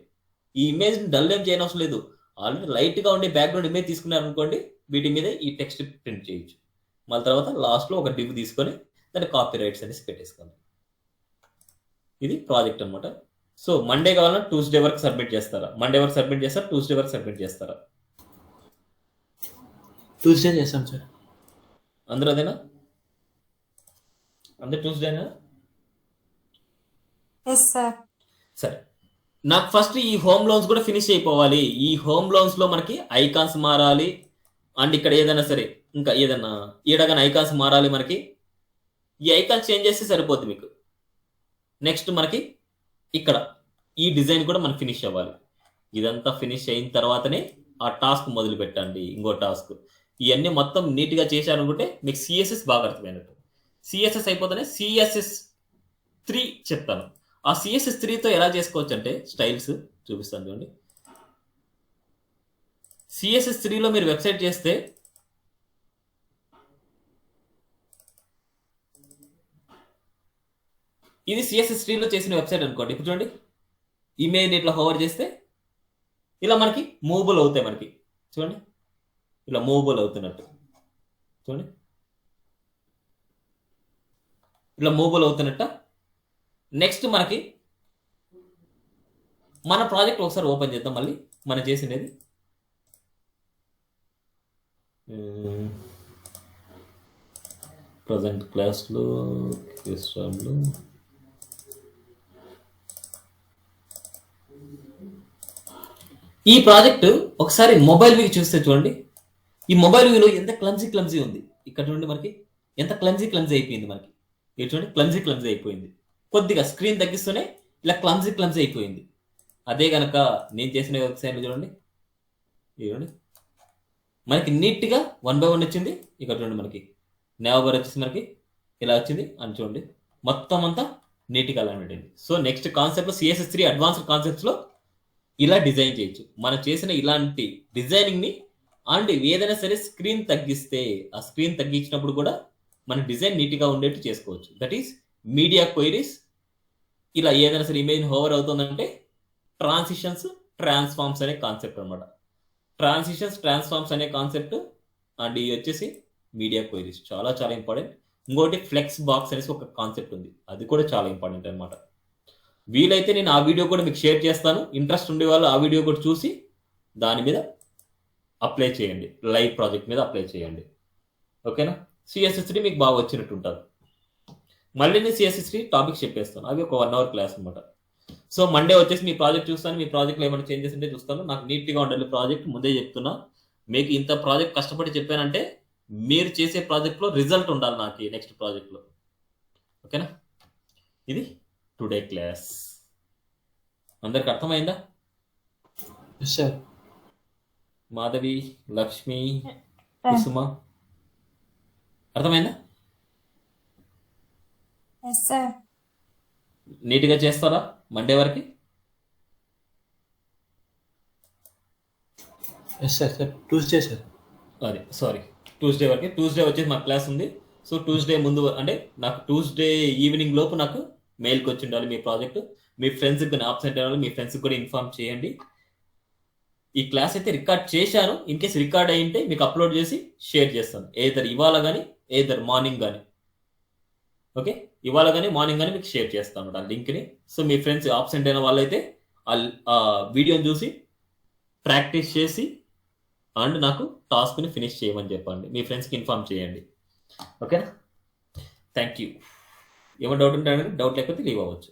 A: ఈ ఇమేజ్ డల్ ఏం చేయనవసరం లేదు. ఆల్రెడీ లైట్గా ఉండే బ్యాక్గ్రౌండ్ ఇమేజ్ తీసుకున్నారనుకోండి, వీటి మీద ఈ టెక్స్ట్ ప్రింట్ చేయొచ్చు. మళ్ళీ తర్వాత లాస్ట్లో ఒక డివ్ తీసుకొని దాన్ని కాపీ రైట్స్ అనేసి పెట్టేసుకోండి. ఇది ప్రాజెక్ట్ అనమాట. సో మండే కావాలన్నా ట్యూస్డే వరకు సబ్మిట్ చేస్తారా? మండే వరకు సబ్మిట్ చేస్తారా? ట్యూస్డే వరకు సబ్మిట్ చేస్తారా?
B: ట్యూస్డే చేస్తాం సార్.
A: అందరూ అదేనా? అందరు ట్యూస్డేనా?
C: Yes sir.
A: సరే, నాకు ఫస్ట్ ఈ హోమ్ లోన్స్ కూడా ఫినిష్ అయిపోవాలి. ఈ హోమ్ లోన్స్ లో మనకి ఐకాన్స్ మారాలి. అండ్ ఇక్కడ ఏదైనా సరే ఇంకా ఏదైనా ఈడగానే ఐకాన్స్ మారాలి మనకి. ఈ ఐకాన్స్ చేంజ్ చేస్తే సరిపోద్ది మీకు. నెక్స్ట్ మనకి ఇక్కడ ఈ డిజైన్ కూడా మనకి ఫినిష్ అవ్వాలి. ఇదంతా ఫినిష్ అయిన తర్వాతనే ఆ టాస్క్ మొదలు పెట్టండి. ఇంకో టాస్క్ ఇవన్నీ మొత్తం నీట్గా చేశారనుకుంటే మీకు సిఎస్ఎస్ బాగా అర్థమైనట్టు. సిఎస్ఎస్ అయిపోతేనే CSS3 చెప్తాను. ఆ CSS3తో ఎలా చేసుకోవచ్చు అంటే స్టైల్స్ చూపిస్తాను చూడండి. CSS3లో మీరు వెబ్సైట్ చేస్తే ఇది CSS3లో చేసిన వెబ్సైట్ అనుకోండి. ఇప్పుడు చూడండి, ఇమేజ్ ఇట్లా హోవర్ చేస్తే ఇలా మనకి మూవబుల్ అవుతాయి. మనకి చూడండి ఇలా మూవబుల్ అవుతున్నట్టు చూడండి, ఇలా మూవబుల్ అవుతున్నట్ట. నెక్స్ట్ మనకి మన ప్రాజెక్ట్ ఒకసారి ఓపెన్ చేద్దాం. మళ్ళీ మనం చేసినది ప్రజెంట్ క్లాస్లో ఈ ప్రాజెక్ట్ ఒకసారి మొబైల్ వ్యూ చూస్తే చూడండి. ఈ మొబైల్ వ్యూలో ఎంత క్లమ్జీ ఉంది. ఇక్కడ చూడండి మనకి ఎంత క్లమ్జీ అయిపోయింది మనకి. ఇది చూడండి, క్లమ్జీ అయిపోయింది. కొద్దిగా స్క్రీన్ తగ్గిస్తూనే ఇలా క్లమ్జీ అయిపోయింది. అదే కనుక నేను చేసిన వెబ్సైట్ చూడండి, ఇది చూడండి మనకి నీట్గా 1 by 1 వచ్చింది. ఇక్కడ చూడండి మనకి నేవర్ వచ్చేసి మనకి ఇలా వచ్చింది అని చూడండి, మొత్తం అంతా నీట్గా అలైన్మెంట్ అయింది. సో నెక్స్ట్ కాన్సెప్ట్లో CSS3 అడ్వాన్స్డ్ కాన్సెప్ట్స్లో ఇలా డిజైన్ చేయొచ్చు. మనం చేసిన ఇలాంటి డిజైనింగ్ని అండ్ ఏదైనా సరే స్క్రీన్ తగ్గిస్తే ఆ స్క్రీన్ తగ్గించినప్పుడు కూడా మన డిజైన్ నీట్గా ఉండేట్టు చేసుకోవచ్చు. That is media queries. ఇలా ఏదైనా సరే ఇమేజ్ హోవర్ అవుతుందంటే ట్రాన్స్ఫార్మ్స్ అనే కాన్సెప్ట్ అనమాట. ట్రాన్స్ఫార్మ్స్ అనే కాన్సెప్ట్. అండ్ ఇది వచ్చేసి మీడియా క్వైరీస్ చాలా చాలా ఇంపార్టెంట్. ఇంకోటి ఫ్లెక్స్ బాక్స్ అనేసి ఒక కాన్సెప్ట్ ఉంది, అది కూడా చాలా ఇంపార్టెంట్ అనమాట. వీలైతే నేను ఆ వీడియో కూడా మీకు షేర్ చేస్తాను. ఇంట్రెస్ట్ ఉండే వాళ్ళు ఆ వీడియో కూడా చూసి దాని మీద అప్లై చేయండి, లైవ్ ప్రాజెక్ట్ మీద అప్లై చేయండి. ఓకేనా? CSS3 మీకు బాగా వచ్చినట్టు ఉంటుంది. మళ్ళీ నేను CSS3 టాపిక్స్ చెప్పేస్తాను. అవి ఒక 1 hour క్లాస్ అనమాట. సో మండే వచ్చేసి మీ ప్రాజెక్ట్ చూస్తాను. మీ ప్రాజెక్ట్లో ఏమైనా చేంజెస్ ఉంటే చూస్తాను. నాకు నీట్గా ఉండాలి ప్రాజెక్ట్, ముందే చెప్తున్నా. మీకు ఇంత ప్రాజెక్ట్ కష్టపడి చెప్పానంటే మీరు చేసే ప్రాజెక్ట్లో రిజల్ట్ ఉండాలి నాకు నెక్స్ట్ ప్రాజెక్ట్లో. ఓకేనా? ఇది టుడే క్లాస్. అందరికి అర్థమైందా?
B: సార్.
A: మాధవి, లక్ష్మి, కుసుమ అర్థమైందా?
C: Yes sir.
A: నీట్గా చేస్తారా మండే వరకు?
B: Yes sir. Sir Tuesday sir.
A: అదే సారీ, ట్యూస్డే వరకు. ట్యూస్డే వచ్చేసి మా క్లాస్ ఉంది. సో ట్యూస్డే ముందు అంటే నాకు ట్యూస్డే ఈవినింగ్ లోపు నాకు మెయిల్కి వచ్చి ఉండాలి మీ ప్రాజెక్ట్. మీ ఫ్రెండ్స్కి కానీ ఆబ్సెంట్ అవ్వాలి, మీ ఫ్రెండ్స్కి కూడా ఇన్ఫార్మ్ చేయండి. ఈ క్లాస్ అయితే రికార్డ్ చేశాను. ఇన్ కేసు రికార్డ్ అయ్యింటే మీకు అప్లోడ్ చేసి షేర్ చేస్తాను. ఏదైనా ఇవాళ కానీ ఏదర్ మార్నింగ్ కానీ, ఓకే, ఇవాళ కానీ మార్నింగ్ కానీ మీకు షేర్ చేస్తాను ఆ లింక్ని. సో మీ ఫ్రెండ్స్ ఆబ్సెంట్ అయిన వాళ్ళైతే ఆ వీడియోని చూసి ప్రాక్టీస్ చేసి అండ్ నాకు టాస్క్ని ఫినిష్ చేయమని చెప్పండి, మీ ఫ్రెండ్స్కి ఇన్ఫార్మ్ చేయండి. ఓకేనా? Thank you. ఏమైనా డౌట్ ఉంటే డౌట్ లేకపోతే లీవ్ అవ్వచ్చు.